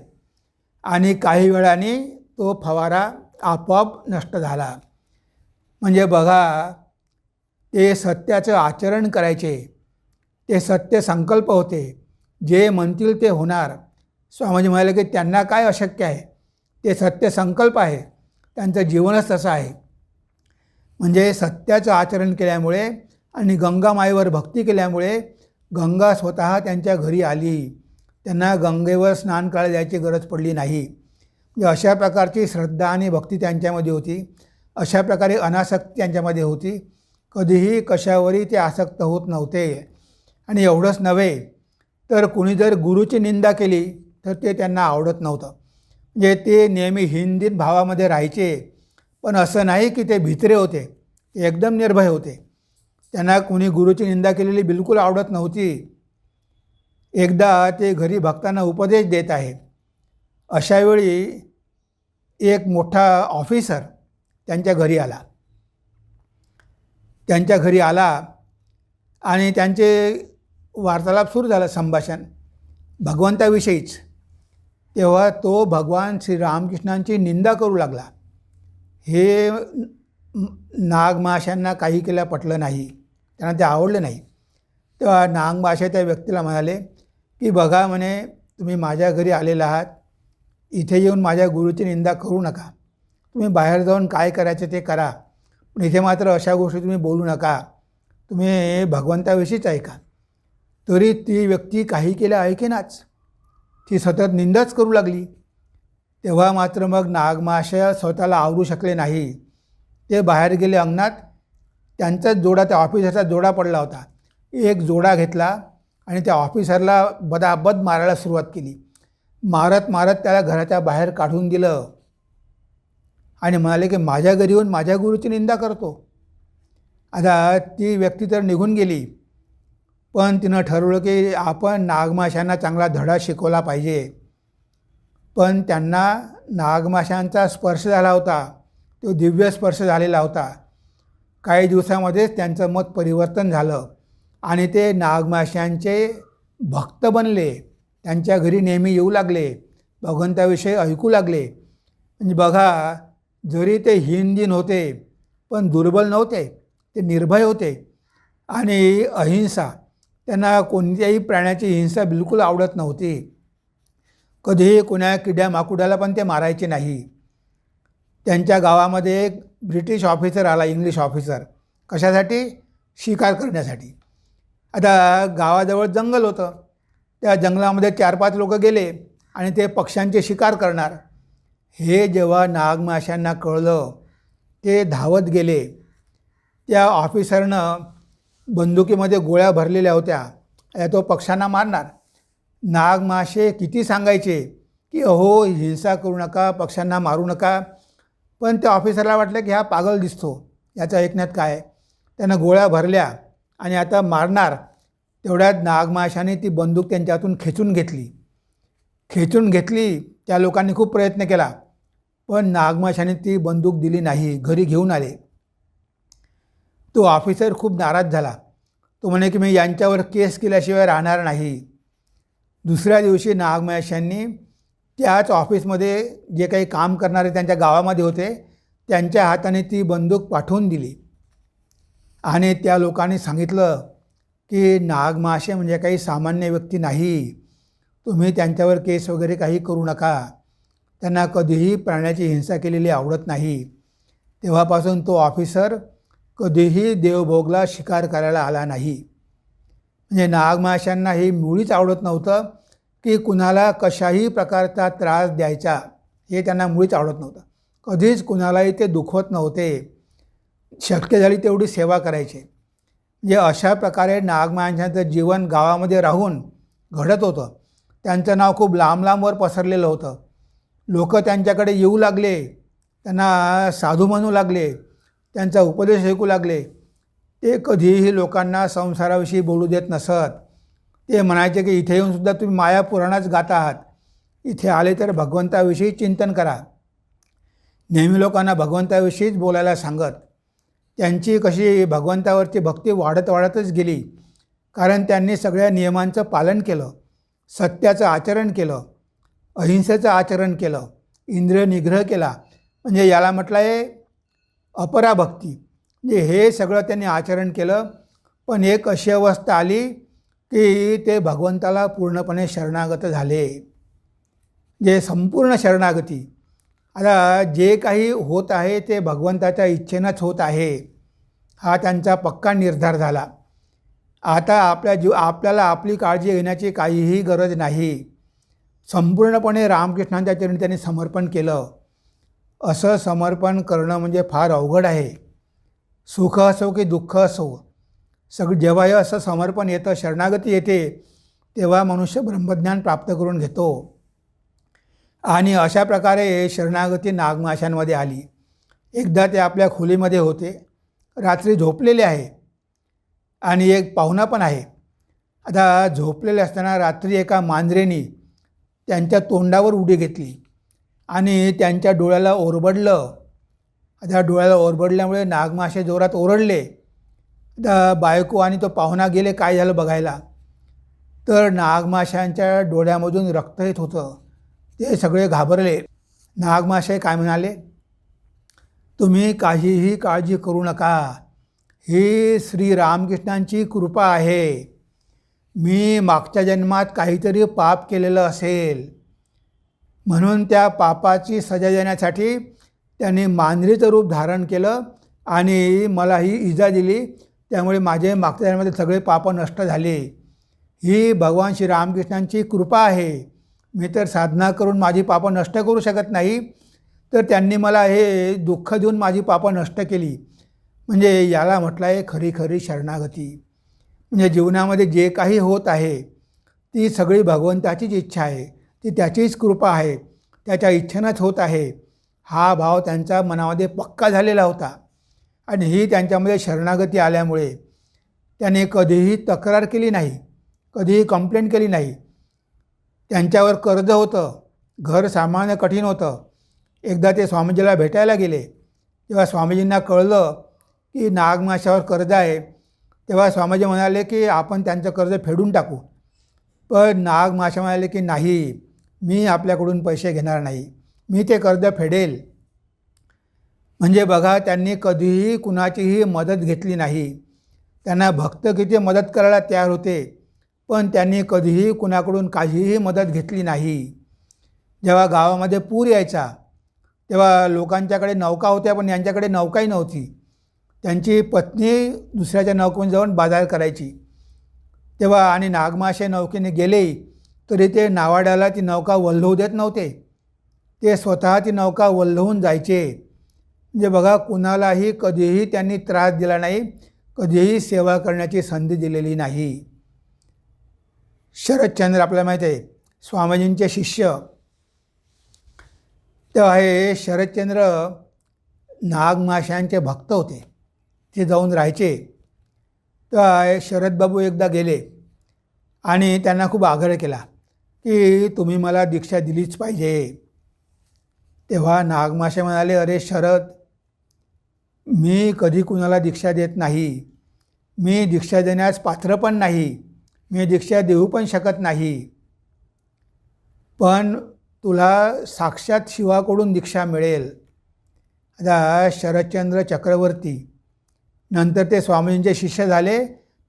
आणि काही वेळाने तो फवारा आपोआप नष्ट झाला. म्हणजे बघा, ते सत्याचं आचरण करायचे, ते सत्य संकल्प होते, जे म्हणतील ते होणार. स्वामीजी म्हणाले की त्यांना काय अशक्य आहे, ते सत्य संकल्प आहे, त्यांचं जीवनच तसं आहे. म्हणजे सत्याचं आचरण केल्यामुळे आणि गंगामाईवर भक्ती केल्यामुळे गंगा स्वतः त्यांच्या घरी आली. त्यांना गंगेवर स्नान करायला जायची गरज पडली नाही. म्हणजे अशा प्रकारची श्रद्धा आणि भक्ती त्यांच्यामध्ये होती, अशा प्रकारे अनासक्ती त्यांच्यामध्ये होती. कधीही कशावरही ते आसक्त होत नव्हते. आणि एवढंच नव्हे तर कुणी जर गुरुची निंदा केली तर ते त्यांना आवडत नव्हतं. म्हणजे ते नेहमी हिंदीत भावामध्ये राहायचे, पण असं नाही की ते भित्रे होते, ते एकदम निर्भय होते. त्यांना कुणी गुरुची निंदा केलेली बिलकुल आवडत नव्हती. एकदा ते घरी भक्तांना उपदेश देत आहेत. अशावेळी एक मोठा ऑफिसर त्यांच्या घरी आला. आणि त्यांचे वार्तालाप सुरू झाला, संभाषण भगवंताविषयीच. तेव्हा तो भगवान श्रीरामकृष्णांची निंदा करू लागला. हे नागमाशांना काही केल्या पटलं नाही, त्यांना ते आवडलं नाही. तेव्हा नागमाशा त्या व्यक्तीला म्हणाले की बघा, म्हणे, तुम्ही माझ्या घरी आलेला आहात, इथे येऊन माझ्या गुरुची निंदा करू नका. तुम्ही बाहेर जाऊन काय करायचं ते करा, पण इथे मात्र अशा गोष्टी तुम्ही बोलू नका. तुम्ही भगवंताविषयीच ऐका. तरी ती व्यक्ती काही केलं ऐकेनाच, ती सतत निंदाच करू लागली. तेव्हा मात्र मग नागमाशा स्वतःला आवरू शकले नाही. ते बाहेर गेले अंगणात. त्यांचाच जोडा, त्या ऑफिसरचा जोडा पडला होता. एक जोडा घेतला आणि त्या ऑफिसरला बदाबद मारायला सुरुवात केली. मारत मारत त्याला घराच्या बाहेर काढून दिलं आणि म्हणाले की माझ्या घरी येऊन माझ्या गुरुची निंदा करतो. आता ती व्यक्ती तर निघून गेली, पण तिनं ठरवलं की आपण नागमाशांना चांगला धडा शिकवला पाहिजे. पण त्यांना नागमाशांचा स्पर्श झाला होता, तो दिव्य स्पर्श झालेला होता. काही दिवसामध्येच त्यांचं मत परिवर्तन झालं आणि ते नागमाशांचे भक्त बनले. त्यांच्या घरी नेहमी येऊ लागले, भगवंताविषयी ऐकू लागले. म्हणजे बघा, जरी ते हीन होते पण दुर्बल नव्हते, ते निर्भय होते. आणि अहिंसा, त्यांना कोणत्याही प्राण्याची हिंसा बिलकुल आवडत नव्हती. कधीही कोण्या किड्या माकुड्याला पण ते मारायचे नाही. त्यांच्या गावामध्ये एक ब्रिटिश ऑफिसर आला, इंग्लिश ऑफिसर. कशासाठी? शिकार करण्यासाठी. आता गावाजवळ जंगल होतं, त्या जंगलामध्ये 4-5 लोक गेले आणि ते पक्ष्यांचे शिकार करणार. हे जेव्हा नागमाशांना कळलं, ते धावत गेले. त्या ऑफिसरनं बंदुकीमध्ये गोळ्या भरलेल्या होत्या, तो पक्ष्यांना मारणार. नागमाशे किती सांगायचे की अहो हिंसा करू नका, पक्ष्यांना मारू नका, पण त्या ऑफिसरला वाटलं की हा पागल दिसतो, याचं ऐकण्यात काय. त्यानं गोळ्या भरल्या आणि आता मारणार. तेवढ्यात नागमाशाने ती बंदूक त्यांच्या हातून खेचून घेतली. त्या लोकांनी खूप प्रयत्न केला, पण नागमाशाने ती बंदूक दिली नाही, घरी घेऊन आले. तो ऑफिसर खूप नाराज झाला. तो म्हणे की मी यांच्यावर केस केल्याशिवाय राहणार नाही. दुसऱ्या दिवशी नागमाशांनी त्याच ऑफिसमध्ये जे काही काम करणारे त्यांच्या गावामध्ये होते, त्यांच्या हाताने ती बंदूक पाठवून दिली. आणि त्या लोकांनी सांगितलं की नागमाशे म्हणजे काही सामान्य व्यक्ती नाही, तुम्ही त्यांच्यावर केस वगैरे काही करू नका. त्यांना कधीही प्राण्याची हिंसा केलेली आवडत नाही. तेव्हापासून तो ऑफिसर कधीही देवभोगला शिकार करायला आला नाही. म्हणजे नागमाशांना हे मुळीच आवडत नव्हतं की कुणाला कशाही प्रकारचा त्रास द्यायचा, हे त्यांना मुळीच आवडत नव्हतं. कधीच कुणालाही ते दुखवत नव्हते. शक्य झाली तेवढी सेवा करायचे. म्हणजे अशा प्रकारे नागमाशांचं जीवन गावामध्ये राहून घडत होतं. त्यांचं नाव खूप लांब लांबवर पसरलेलं होतं. लोक त्यांच्याकडे येऊ लागले, त्यांना साधू म्हणू लागले, त्यांचा उपदेश ऐकू लागले. ते कधीही लोकांना संसाराविषयी बोलू देत नसत. ते म्हणायचे की इथे येऊनसुद्धा तुम्ही माया पुराणच गात आहात, इथे आले तर भगवंताविषयी चिंतन करा. नेहमी लोकांना भगवंताविषयीच बोलायला सांगत. त्यांची कशी भगवंतावरची भक्ती वाढत वाढतच गेली, कारण त्यांनी सगळ्या नियमांचं पालन केलं, सत्याचं आचरण केलं, अहिंसेचं आचरण केलं, इंद्रिय निग्रह केला. म्हणजे याला म्हटलं आहे अपराभक्ती. म्हणजे हे सगळं त्यांनी आचरण केलं. पण एक अशी अवस्था आली की ते भगवंताला पूर्णपणे शरणागत झाले. जे संपूर्ण शरणागती. आता जे काही होत आहे ते भगवंताच्या इच्छेनंच होत आहे, हा त्यांचा पक्का निर्धार झाला. आता आपल्याला आपली काळजी घेण्याची काहीही गरज नाही. संपूर्णपणे रामकृष्णांच्या चरणी त्यांनी समर्पण केलं. असं समर्पण करणं म्हणजे फार अवघड आहे. सुख असो की दुःख असो, जेव्हा हे असं समर्पण येतं, शरणागती येते, तेव्हा मनुष्य ब्रह्मज्ञान प्राप्त करून घेतो. आणि अशा प्रकारे शरणागती नागमाशांमध्ये आली. एकदा ते आपल्या खोलीमध्ये होते, रात्री झोपलेले आहे आणि एक पाहुणा पण आहे. आता झोपलेले असताना रात्री एका मांजरेने त्यांच्या तोंडावर उडी घेतली आणि त्यांच्या डोळ्याला ओरबडलं. आता डोळ्याला ओरबडल्यामुळे नागमाशे जोरात ओरडले. बायको आणि तो पाहुणा गेले काय झालं बघायला, तर नागमाशांच्या डोळ्यामधून रक्त येत होतं. ते सगळे घाबरले. नागमाशे काय म्हणाले, तुम्ही काहीही काळजी करू नका, ही श्री रामकृष्णांची कृपा आहे. मी मागच्या जन्मात काहीतरी पाप केलेलं असेल, म्हणून त्या पापाची सजा देण्यासाठी त्यांनी मांजरीचं रूप धारण केलं आणि मला ही इजा दिली. त्यामुळे माझे मागच्या जन्मामध्ये सगळे पाप नष्ट झाले. ही भगवान श्री रामकृष्णांची कृपा आहे. मी तर साधना करून माझी पापं नष्ट करू शकत नाही, तर त्यांनी मला हे दुःख देऊन माझी पापं नष्ट केली. म्हणजे याला म्हटलं आहे खरी खरी शरणागती. म्हणजे जीवनामध्ये जे काही होत आहे ती सगळी भगवंताचीच इच्छा आहे, ती त्याचीच कृपा आहे, त्याच्या इच्छेनंच होत आहे. हा भाव त्यांच्या मनामध्ये पक्का झालेला होता. आणि ही त्यांच्यामध्ये शरणागती आल्यामुळे त्याने कधीही तक्रार केली नाही, कधीही कंप्लेंट केली नाही. त्यांच्यावर कर्ज होतं, घर सांभाळणं कठीण होतं. एकदा ते स्वामीजीला भेटायला गेले. तेव्हा स्वामीजींना कळलं की नागमाशावर कर्ज आहे. तेव्हा स्वामीजी म्हणाले की आपण त्यांचं कर्ज फेडून टाकू. पण नागमाशा म्हणाले की नाही, मी आपल्याकडून पैसे घेणार नाही, मी ते कर्ज फेडेल. म्हणजे बघा, त्यांनी कधीही कुणाचीही मदत घेतली नाही. त्यांना भक्त किती मदत करायला तयार होते, पण त्यांनी कधीही कुणाकडून काहीही मदत घेतली नाही. जेव्हा गावामध्ये पूर यायचा तेव्हा लोकांच्याकडे नौका होत्या, पण यांच्याकडे नौकाही नव्हती. त्यांची पत्नी दुसऱ्याच्या नौकेने जाऊन बाजार करायची. तेव्हा आणि नागमाशे नौकेने गेले तरी ते नावाड्याला ती नौका वल्हवू देत नव्हते. ते स्वतः ती नौका वल्हवून जायचे. म्हणजे बघा, कुणालाही कधीही त्यांनी त्रास दिला नाही, कधीही सेवा करण्याची संधी दिलेली नाही. शरदचंद्र आपल्याला माहीत आहे, स्वामीजींचे शिष्य. तेव्हा हे शरदचंद्र नागमाशांचे भक्त होते, ते जाऊन राहायचे. तेव्हा शरदबाबू एकदा गेले आणि त्यांना खूप आग्रह केला की तुम्ही मला दीक्षा दिलीच पाहिजे. तेव्हा नागमाशे म्हणाले, अरे शरद, मी कधी कुणाला दीक्षा देत नाही, मी दीक्षा देण्यास पात्र पण नाही, मी दीक्षा देऊ पण शकत नाही. पण तुला साक्षात शिवाकडून दीक्षा मिळेल. आता शरदचंद्र चक्रवर्ती नंतर ते स्वामींचे शिष्य झाले.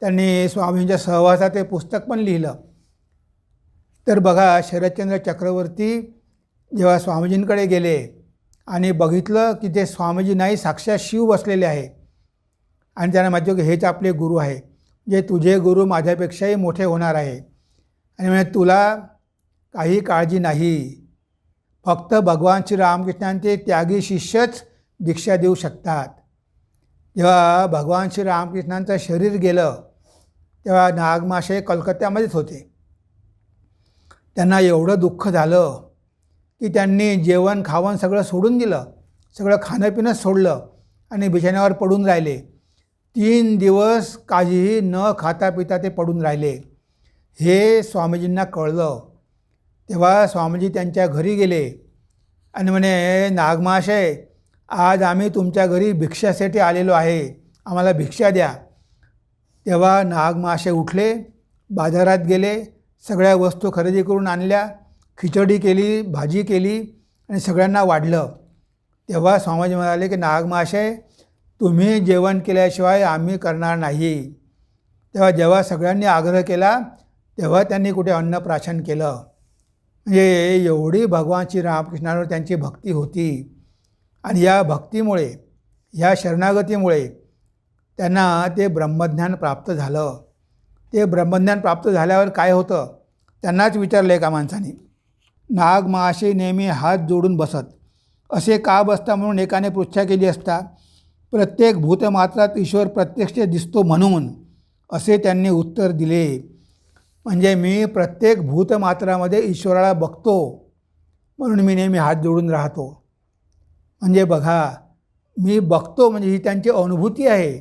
त्यांनी स्वामींच्या सहवासात ते पुस्तक पण लिहिलं. तर बघा, शरदचंद्र चक्रवर्ती जेव्हा स्वामीजींकडे गेले आणि बघितलं की ते स्वामीजी नाही, साक्षात शिव बसलेले आहे, आणि त्यांना माहिती होतं की हेच आपले गुरु आहे, जे तुझे गुरु माझ्यापेक्षाही मोठे होणार आहे. आणि म्हणजे तुला काही काळजी नाही, फक्त भगवान श्री रामकृष्णांचे त्यागी शिष्यच दीक्षा देऊ शकतात. जेव्हा भगवान श्री रामकृष्णांचं शरीर गेलं तेव्हा नागमाशय कलकत्त्यामध्येच होते. त्यांना एवढं दुःख झालं की त्यांनी जेवण खावण सगळं सोडून दिलं, सगळं खाणंपिणंच सोडलं आणि बिछाण्यावर पडून राहिले. 3 दिवस काहीही न खाता पिता ते पडून राहिले. हे स्वामीजींना कळलं. तेव्हा स्वामीजी त्यांच्या घरी गेले आणि म्हणे, नागमाशय, आज आम्ही तुमच्या घरी भिक्षासाठी आलेलो आहे, आम्हाला भिक्षा द्या. तेव्हा नागमाशय उठले, बाजारात गेले, सगळ्या वस्तू खरेदी करून आणल्या, खिचडी केली, भाजी केली आणि सगळ्यांना वाढलं. तेव्हा स्वामीजी म्हणाले की नागमाशय, तुम्ही जेवण केल्याशिवाय आम्ही करणार नाही. जेव्हा सगळ्यांनी आग्रह केला तेव्हा त्यांनी कुठे अन्नप्राशन केलं. म्हणजे एवढी भगवान श्री रामकृष्णावर त्यांची भक्ती होती. आणि या भक्तीमुळे, या शरणागतीमुळे त्यांना ते ब्रह्मज्ञान प्राप्त झालं. ते ब्रह्मज्ञान प्राप्त झाल्यावर काय होतं, त्यांनाच विचारलं एका माणसाने, नागमाशय नेहमी हात जोडून बसत, असे का बसता म्हणून एकाने पृच्छा केली असता. प्रत्येक भूतमात्रात ईश्वर प्रत्यक्ष दिसतो म्हणून, असे त्यांनी उत्तर दिले. म्हणजे मी प्रत्येक भूतमात्रामध्ये ईश्वराला बघतो म्हणून मी नेहमी हात जोडून राहतो. म्हणजे बघा, मी बघतो म्हणजे ही त्यांची अनुभूती आहे.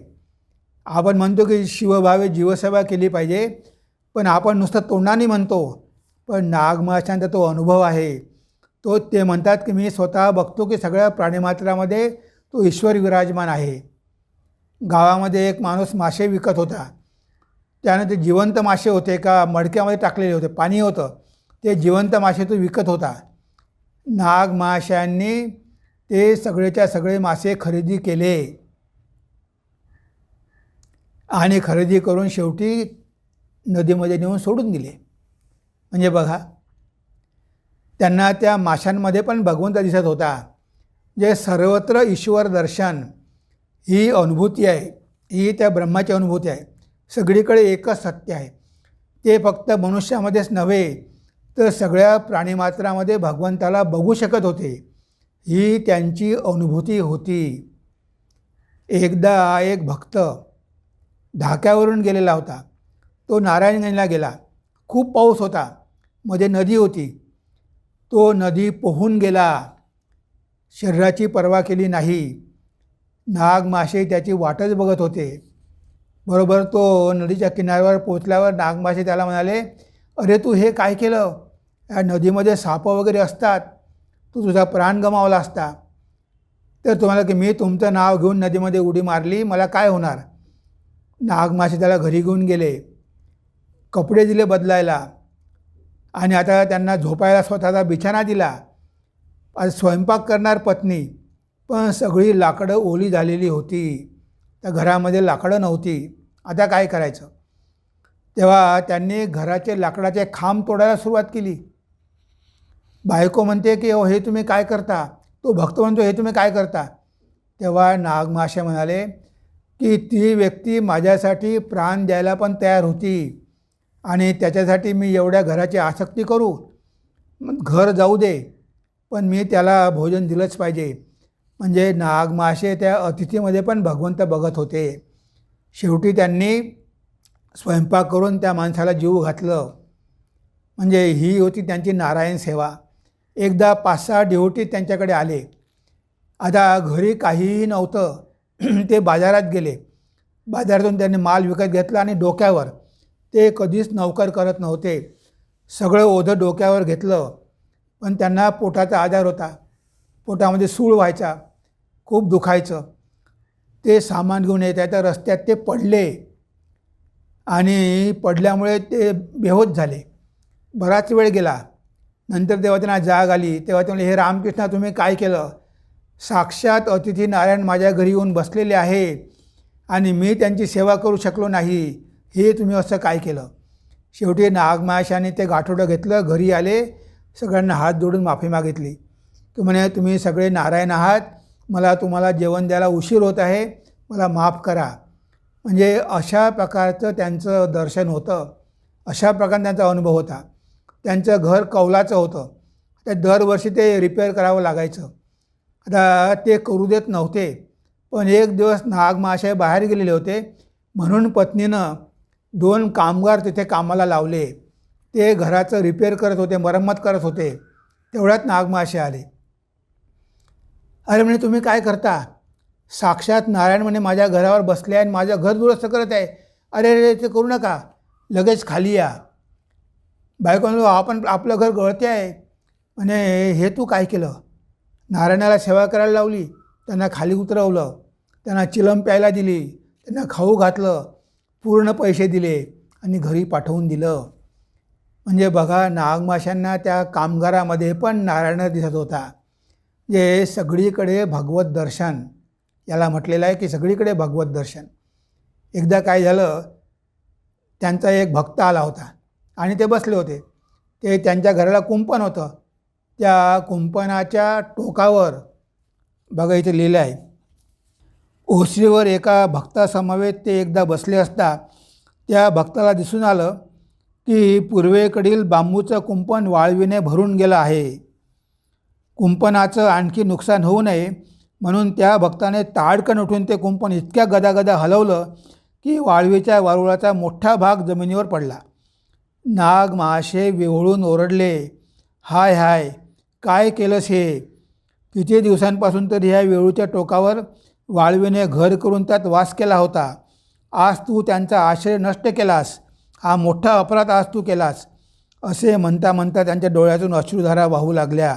आपण म्हणतो की शिवभावे जीवसेवा केली पाहिजे, पण आपण नुसतं तोंडाने म्हणतो, पण नागमाशांचा तो अनुभव आहे. तो ते म्हणतात की मी स्वतः बघतो की सगळ्या प्राणीमात्रामध्ये तो ईश्वर विराजमान आहे. गावामध्ये एक माणूस मासे विकत होता. त्यानं ते जिवंत मासे होते, का मडक्यामध्ये टाकलेले होते, पाणी होतं, ते जिवंत मासे तो विकत होता. नागमाशांनी ते सगळेच्या सगळे मासे खरेदी केले आणि खरेदी करून शेवटी नदीमध्ये नेऊन सोडून दिले. म्हणजे बघा, त्यांना त्या माशांमध्ये पण भगवंत दिसत होता. जे सर्वत्र ईश्वर दर्शन ही अनुभूती आहे, ही त्या ब्रह्माची अनुभूती आहे. सगळीकडे एकच सत्य आहे. ते फक्त मनुष्यामध्येच नव्हे तर सगळ्या प्राणीमात्रामध्ये भगवंताला बघू शकत होते. ही त्यांची अनुभूती होती. एकदा एक भक्त ढाक्यावरून गेलेला होता. तो नारायणगंजला गेला. खूप पाऊस होता, मध्ये नदी होती. तो नदी पोहून गेला, शरीराची पर्वा केली नाही. नागमाशे त्याची वाटच बघत होते. बरोबर तो नदीच्या किनाऱ्यावर पोचल्यावर नागमाशे त्याला म्हणाले, अरे तू हे काय केलं? या नदीमध्ये साप वगैरे असतात, तू तुझा प्राण गमावला असता. तर तुम्हाला की मी तुमचं नाव घेऊन नदीमध्ये उडी मारली, मला काय होणार? नागमाशे त्याला घरी घेऊन गेले, कपडे दिले बदलायला आणि आता त्यांना झोपायला स्वतःचा बिछाना दिला. आज स्वयंपाक करणार पत्नी, पण सगळी लाकडं ओली झालेली होती. त्या घरामध्ये लाकडं नव्हती. आता काय करायचं? तेव्हा त्यांनी घराचे लाकडाचे खांब तोडायला सुरुवात केली. बायको म्हणते की हे तुम्ही काय करता? तो भक्त म्हणतो हे तुम्ही काय करता? तेव्हा नागमाशे म्हणाले की ती व्यक्ती माझ्यासाठी प्राण द्यायला पण तयार होती आणि त्याच्यासाठी मी एवढ्या घराची आसक्ती करू? घर जाऊ दे, पण मी त्याला भोजन दिलंच पाहिजे. म्हणजे नागमाशे त्या अतिथीमध्ये पण भगवंत बघत होते. शेवटी त्यांनी स्वयंपाक करून त्या माणसाला जीव घातलं. म्हणजे ही होती त्यांची नारायण सेवा. एकदा 5-6 डिवोटी त्यांच्याकडे आले. आता घरी काहीही नव्हतं. ते बाजारात गेले. बाजारातून त्यांनी माल विकत घेतला आणि डोक्यावर, ते कधीच नोकर करत नव्हते, सगळं ओझं डोक्यावर घेतलं. पण त्यांना पोटाचा आजार होता, पोटामध्ये सूळ व्हायचा, खूप दुखायचं. ते सामान घेऊन येत आहे तर रस्त्यात ते पडले आणि पडल्यामुळे ते बेहोश झाले. बराच वेळ गेला. नंतर तेव्हा त्यांना जाग आली. तेव्हा ते म्हणले, हे रामकृष्ण तुम्ही काय केलं? साक्षात अतिथी नारायण माझ्या घरी येऊन बसलेले आहे आणि मी त्यांची सेवा करू शकलो नाही, हे तुम्ही असं काय केलं? शेवटी नागमाशाने ते गाठोडं घेतलं, घरी आले, सगळ्यांना हात जोडून माफी मागितली. तो म्हणे, तुम्ही सगळे नारायण आहात, मला तुम्हाला जेवण द्यायला उशीर होत आहे, मला माफ करा. म्हणजे अशा प्रकारचं त्यांचं दर्शन होतं, अशा प्रकारे त्यांचा अनुभव होता. त्यांचं घर कौलाचं होतं, ते दरवर्षी ते रिपेअर करावं लागायचं. आता ते करू देत नव्हते, पण एक दिवस नाग महाशय बाहेर गेलेले होते, म्हणून पत्नीनं 2 कामगार तिथे कामाला लावले. ते घराचं रिपेअर करत होते, मरम्मत करत होते. तेवढ्यात नाग महाशय आले. अरे म्हणे, तुम्ही काय करता? साक्षात नारायण म्हणे माझ्या घरावर बसले आहे आणि माझं घर दुरुस्त करत आहे. अरे अरे, ते करू नका, लगेच खाली या. बायको म्हणलो, आपण आपलं घर गळते आहे. म्हणे, हे तू काय केलं? नारायणाला सेवा करायला लावली, त्यांना खाली उतरवलं, त्यांना चिलम प्यायला दिली, त्यांना खाऊ घातलं, पूर्ण पैसे दिले आणि घरी पाठवून दिलं. म्हणजे बघा, नागमाशांना त्या कामगारामध्ये पण नारायण दिसत होता. जे सगळीकडे भगवत दर्शन याला म्हटलेलं आहे की सगळीकडे भगवत दर्शन. एकदा काय झालं, त्यांचा एक भक्त आला होता आणि ते बसले होते. ते त्यांच्या घराला कुंपण होतं. त्या कुंपणाच्या टोकावर बघा इथे लिहिलं आहे, ओसरीवर एका भक्तासमवेत ते एकदा बसले असता त्या भक्ताला दिसून आलं की पूर्वेकडील बांबूचं कुंपण वाळवीने भरून गेलं आहे. कुंपणाचं आणखी नुकसान होऊ नये म्हणून त्या भक्ताने ताडकन उठून ते कुंपण इतक्या गदागदा हलवलं की वाळवीच्या वारुळाचा मोठा भाग जमिनीवर पडला. नाग महाशय विव्हळून ओरडले, हाय हाय, काय केलंस हे? किती दिवसांपासून तरी ह्या वेळूच्या टोकावर वाळवीने घर करून त्यात वास केला होता. आज तू त्यांचा आश्रय नष्ट केलास. हा मोठा अपराध आज तू केलास. असे म्हणता म्हणता त्यांच्या डोळ्यातून अश्रुधारा वाहू लागल्या.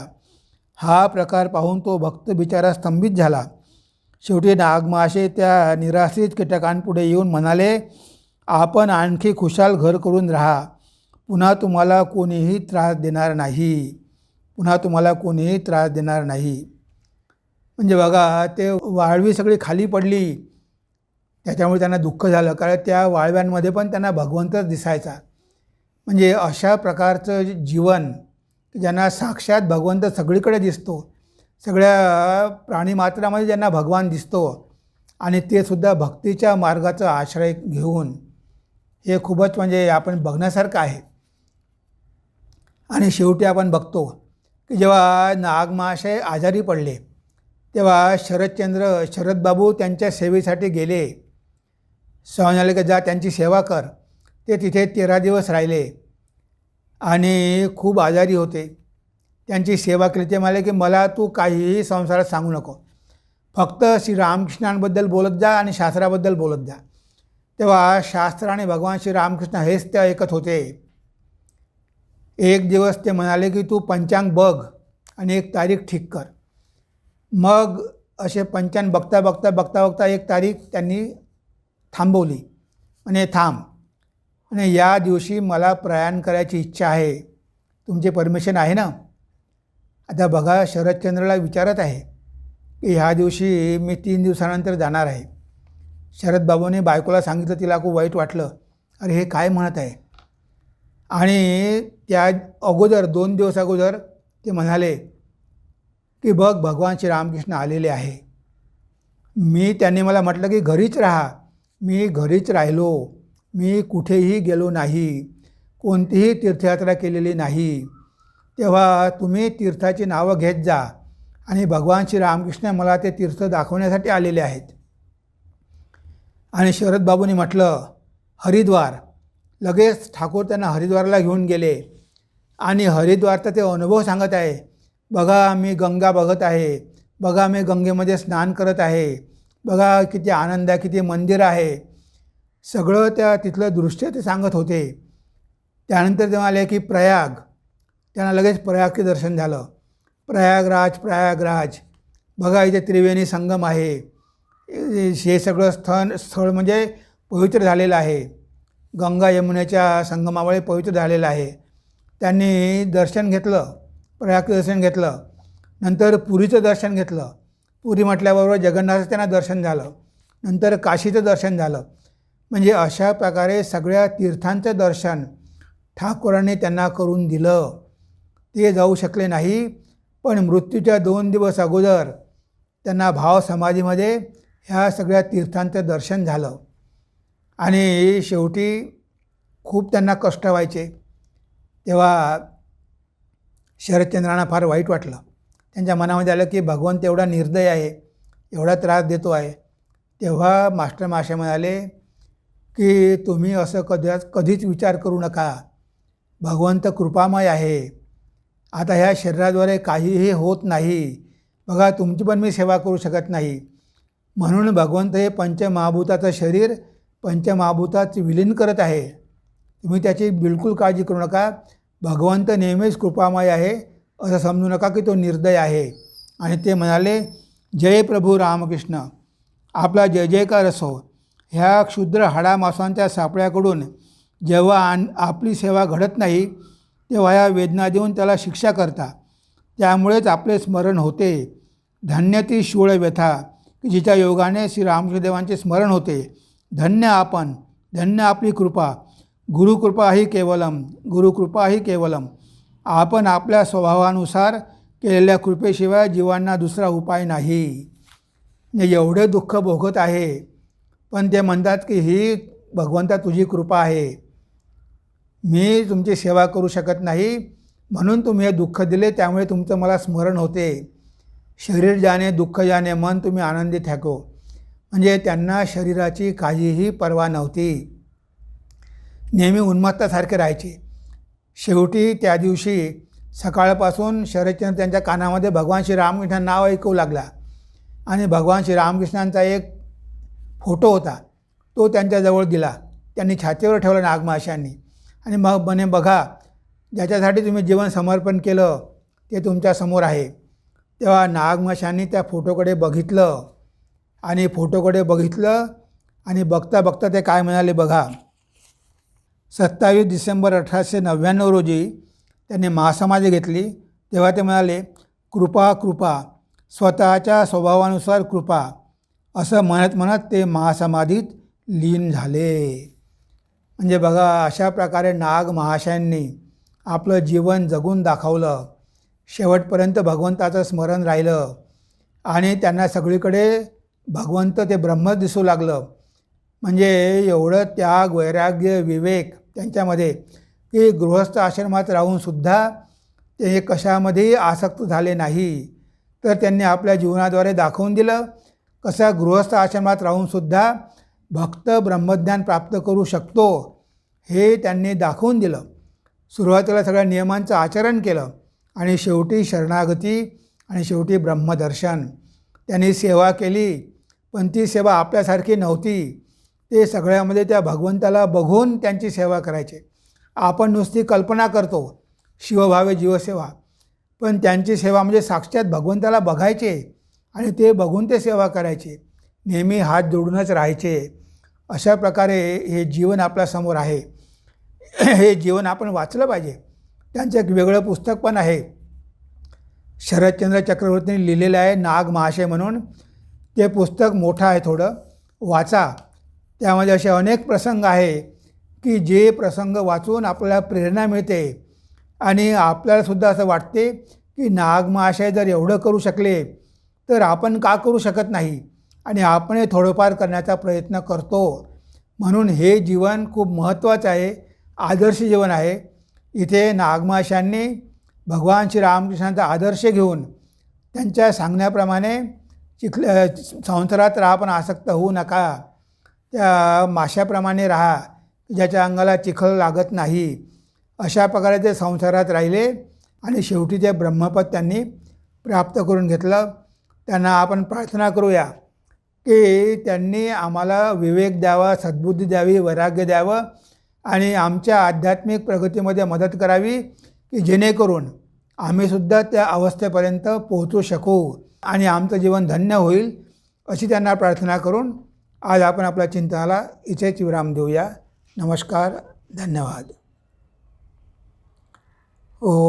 हा प्रकार पाहून तो भक्त बिचारा स्तंभित झाला. शेवटी नागमाशे त्या निराश्रित कीटकांपुढे येऊन म्हणाले, आपण आणखी खुशाल घर करून राहा. पुन्हा तुम्हाला कोणीही त्रास देणार नाही. पुन्हा तुम्हाला कोणीही त्रास देणार नाही. म्हणजे बघा, ते वाळवी सगळी खाली पडली. त्याच्यामुळे त्यांना दुःख झालं, कारण त्या वाळव्यांमध्ये पण त्यांना भगवंतच दिसायचा. म्हणजे अशा प्रकारचं जीवन ज्यांना साक्षात भगवंत सगळीकडे दिसतो, सगळ्या प्राणीमात्रामध्ये ज्यांना भगवान दिसतो आणि ते सुद्धा भक्तीच्या मार्गाचा आश्रय घेऊन, हे खूपच म्हणजे आपण बघण्यासारखं आहे. आणि शेवटी आपण बघतो की जेव्हा नागमाशय आजारी पडले तेव्हा शरदबाबू त्यांच्या सेवेसाठी गेले. स्वामीला की जा त्यांची सेवा कर. ते तिथे 13 दिवस राहिले आणि खूप आजारी होते. त्यांची सेवा केली. ते म्हणाले की मला तू काहीही संसारात सांगू नको, फक्त श्रीरामकृष्णांबद्दल बोलत जा आणि शास्त्राबद्दल बोलत जा. तेव्हा शास्त्र आणि भगवान श्रीरामकृष्ण हेच ते ऐकत होते. एक दिवस ते म्हणाले की तू पंचांग बघ आणि एक तारीख ठीक कर. मग असे पंचांग बघता बघता बघता बघता एक तारीख त्यांनी थांबवली आणि थांब, आणि या दिवशी मला प्रयाण करायची इच्छा आहे, तुमचे परमिशन आहे ना? आता बघा, शरदचंद्रला विचारत आहे की ह्या दिवशी मी 3 दिवसानंतर जाणार आहे. शरदबाबूने बायकोला सांगितलं, तिला खूप वाईट वाटलं, अरे हे काय म्हणत आहे. आणि त्या अगोदर 2 दिवस अगोदर ते म्हणाले की बघ, भगवान श्रीरामकृष्ण आलेले आहे. त्यांनी मला म्हटलं की घरीच राहा. मी घरीच राहिलो. मी कुठेही गेलो नाही, कोणतीही तीर्थयात्रा केलेली नाही. तेव्हा तुम्ही तीर्थाची नावं घेत जा आणि भगवान श्रीरामकृष्ण मला ते तीर्थ दाखवण्यासाठी आलेले आहेत. आणि शरदबाबूंनी म्हटलं हरिद्वार. लगेच ठाकूर त्यांना हरिद्वारला घेऊन गेले आणि हरिद्वारचा ते अनुभव सांगत आहे. बघा, मी गंगा बघत आहे. बघा, मी गंगेमध्ये स्नान करत आहे. बघा किती आनंद आहे, किती मंदिर आहे. सगळं त्या तिथलं दृश्य ते सांगत होते. त्यानंतर ते म्हणाले की प्रयाग. त्यांना लगेच प्रयागचे दर्शन झालं. प्रयागराज बघा, इथे त्रिवेणी संगम आहे. हे सगळं स्थळ म्हणजे पवित्र झालेलं आहे. गंगा यमुनेच्या संगमामुळे पवित्र झालेलं आहे. त्यांनी दर्शन घेतलं, प्रयागचं दर्शन घेतलं. नंतर पुरीचं दर्शन घेतलं. पुरी म्हटल्याबरोबर जगन्नाथचं त्यांना दर्शन झालं. नंतर काशीचं दर्शन झालं. म्हणजे अशा प्रकारे सगळ्या तीर्थांचं दर्शन ठाकूरांनी त्यांना करून दिलं. ते जाऊ शकले नाही, पण मृत्यूच्या 2 दिवस अगोदर त्यांना भाव समाधीमध्ये ह्या सगळ्या तीर्थांचं दर्शन झालं. आणि शेवटी खूप त्यांना कष्ट व्हायचे. तेव्हा शरदचंद्रांना फार वाईट वाटलं. त्यांच्या मनामध्ये आलं की भगवंत एवढा निर्दय आहे, एवढा त्रास देतो आहे. तेव्हा मास्टर महाशय म्हणाले की तुम्ही असं कधीच विचार करू नका. भगवंत कृपामय आहे. आता ह्या शरीराद्वारे काहीही होत नाही. बघा, तुमची पण मी सेवा करू शकत नाही. म्हणून भगवंत हे पंचमहाभूताचं शरीर पंचमहाभूतात विलीन करत आहे. तुम्ही त्याची बिलकुल काळजी करू नका. भगवंत नेहमीच कृपामय आहे, असं समजू नका की तो निर्दय आहे. आणि ते म्हणाले, जय प्रभू रामकृष्ण, आपला जय जयकार असो. ह्या क्षुद्र हाडामासांच्या सापळ्याकडून जेव्हा आपली सेवा घडत नाही तेव्हा ह्या वेदना देऊन त्याला शिक्षा करता. त्यामुळेच आपले स्मरण होते. धन्य ती शूळ व्यथा की जिच्या योगाने श्री रामकृष्णदेवांचे स्मरण होते. धन्य आपण, धन्य आपली कृपा. गुरुकृपा ही केवलम, गुरुकृपा ही केवलम. आपण आपल्या स्वभावानुसार केलेल्या कृपेशिवाय जीवांना दुसरा उपाय नाही. एवढे दुःख भोगत आहे, पण ते म्हणतात की ही भगवंता तुझी कृपा आहे, मी तुमची सेवा करू शकत नाही, म्हणून तुम्ही हे दुःख दिले, त्यामुळे तुमचं मला स्मरण होते. शरीर जाणे दुःख जाणे मन तुम्ही आनंदी ठाको. म्हणजे त्यांना शरीराची काहीही पर्वा नव्हती. नेहमी उन्मत्तासारखे राहायचे. शेवटी त्या दिवशी सकाळपासून शरदचंद्र त्यांच्या कानामध्ये भगवान श्री रामकृष्ण नाव ऐकू लागला. आणि भगवान श्री रामकृष्णांचा एक फोटो होता, तो त्यांच्याजवळ दिला. त्यांनी छातीवर ठेवला नागमहाशयांनी. आणि मग म्हणे, बघा, ज्याच्यासाठी तुम्ही जीवन समर्पण केलं ते तुमच्यासमोर आहे. तेव्हा नागमहाशयांनी त्या फोटोकडे बघितलं आणि बघता बघता ते काय म्हणाले बघा. 27 डिसेंबर 1899 रोजी त्यांनी महासमाधी घेतली. तेव्हा ते म्हणाले, कृपा कृपा, स्वतःच्या स्वभावानुसार कृपा, असं म्हणत ते महासमाधीत लीन झाले. म्हणजे बघा, अशा प्रकारे नाग महाशयांनी आपलं जीवन जगून दाखवलं. शेवटपर्यंत भगवंताचं स्मरण राहिलं आणि त्यांना सगळीकडे भगवंत ते ब्रह्म दिसू लागलं. म्हणजे एवढं त्याग, वैराग्य, विवेक त्यांच्यामध्ये की गृहस्थ आश्रमात राहूनसुद्धा ते कशामध्येही आसक्त झाले नाही. तर त्यांनी आपल्या जीवनाद्वारे दाखवून दिलं कसा गृहस्थ आश्रमात राहूनसुद्धा भक्त ब्रह्मज्ञान प्राप्त करू शकतो, हे त्यांनी दाखवून दिलं. सुरुवातीला सगळ्या नियमांचं आचरण केलं आणि शेवटी शरणागती आणि शेवटी ब्रह्मदर्शन. त्यांनी सेवा केली, पण ती सेवा आपल्यासारखी नव्हती. ते सगळ्यामध्ये त्या भगवंताला बघून त्यांची सेवा करायचे. आपण नुसती कल्पना करतो शिवभावे जीवसेवा, पण त्यांची सेवा म्हणजे साक्षात भगवंताला बघायचे आणि ते बघून ते सेवा करायचे. नेहमी हात जोडूनच राहायचे. अशा प्रकारे हे जीवन आपल्यासमोर आहे. हे जीवन आपण वाचलं पाहिजे. त्यांचं एक वेगळं पुस्तक पण आहे, शरदचंद्र चक्रवर्तींनी लिहिलेलं आहे, नाग महाशय म्हणून. ते पुस्तक मोठं आहे, थोडं वाचा. त्यामध्ये असे अनेक प्रसंग आहे की जे प्रसंग वाचून आपल्याला प्रेरणा मिळते आणि आपल्यालासुद्धा असं वाटते की नाग महाशय जर एवढं करू शकले तर आपण का करू शकत नाही, आणि आपण हे थोडंफार करण्याचा प्रयत्न करतो. म्हणून हे जीवन खूप महत्त्वाचं आहे, आदर्श जीवन आहे. इथे नागमहाशयांनी भगवान श्री रामकृष्णांचा आदर्श घेऊन त्यांच्या सांगण्याप्रमाणे संसारात राहा पण आसक्त होऊ नका. त्या माशाप्रमाणे राहा ज्याच्या अंगाला चिखल लागत नाही. अशा प्रकारे ते संसारात राहिले आणि शेवटी ते ब्रह्मपद त्यांनी प्राप्त करून घेतलं. त्यांना आपण प्रार्थना करूया की त्यांनी आम्हाला विवेक द्यावा, सद्बुद्धी द्यावी, वैराग्य द्यावं आणि आमच्या आध्यात्मिक प्रगतीमध्ये मदत करावी की जेणेकरून आम्हीसुद्धा त्या अवस्थेपर्यंत पोहोचू शकू आणि आमचं जीवन धन्य होईल, अशी त्यांना प्रार्थना करून आज आपण आपल्या चिंतनाला इथेच विराम देऊया. नमस्कार, धन्यवाद. ओम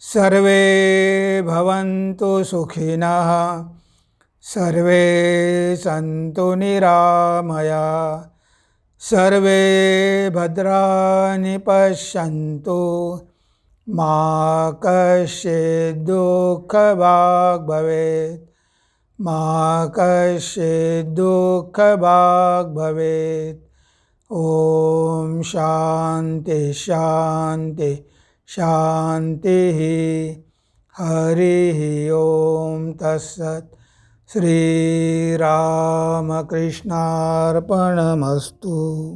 सर्वे भवन्तु सुखिनः, सर्वे सन्तु निरामया, सर्वे भद्राणि पश्यन्तु, मा कश्चित् दुःखभाग् भवेत्. मा कश्चित् दुःखभाग् भवेत्। ओम शांति शांति शांतिः। हरिः ओम तत्सत्। श्रीरामकृष्णार्पणमस्तु।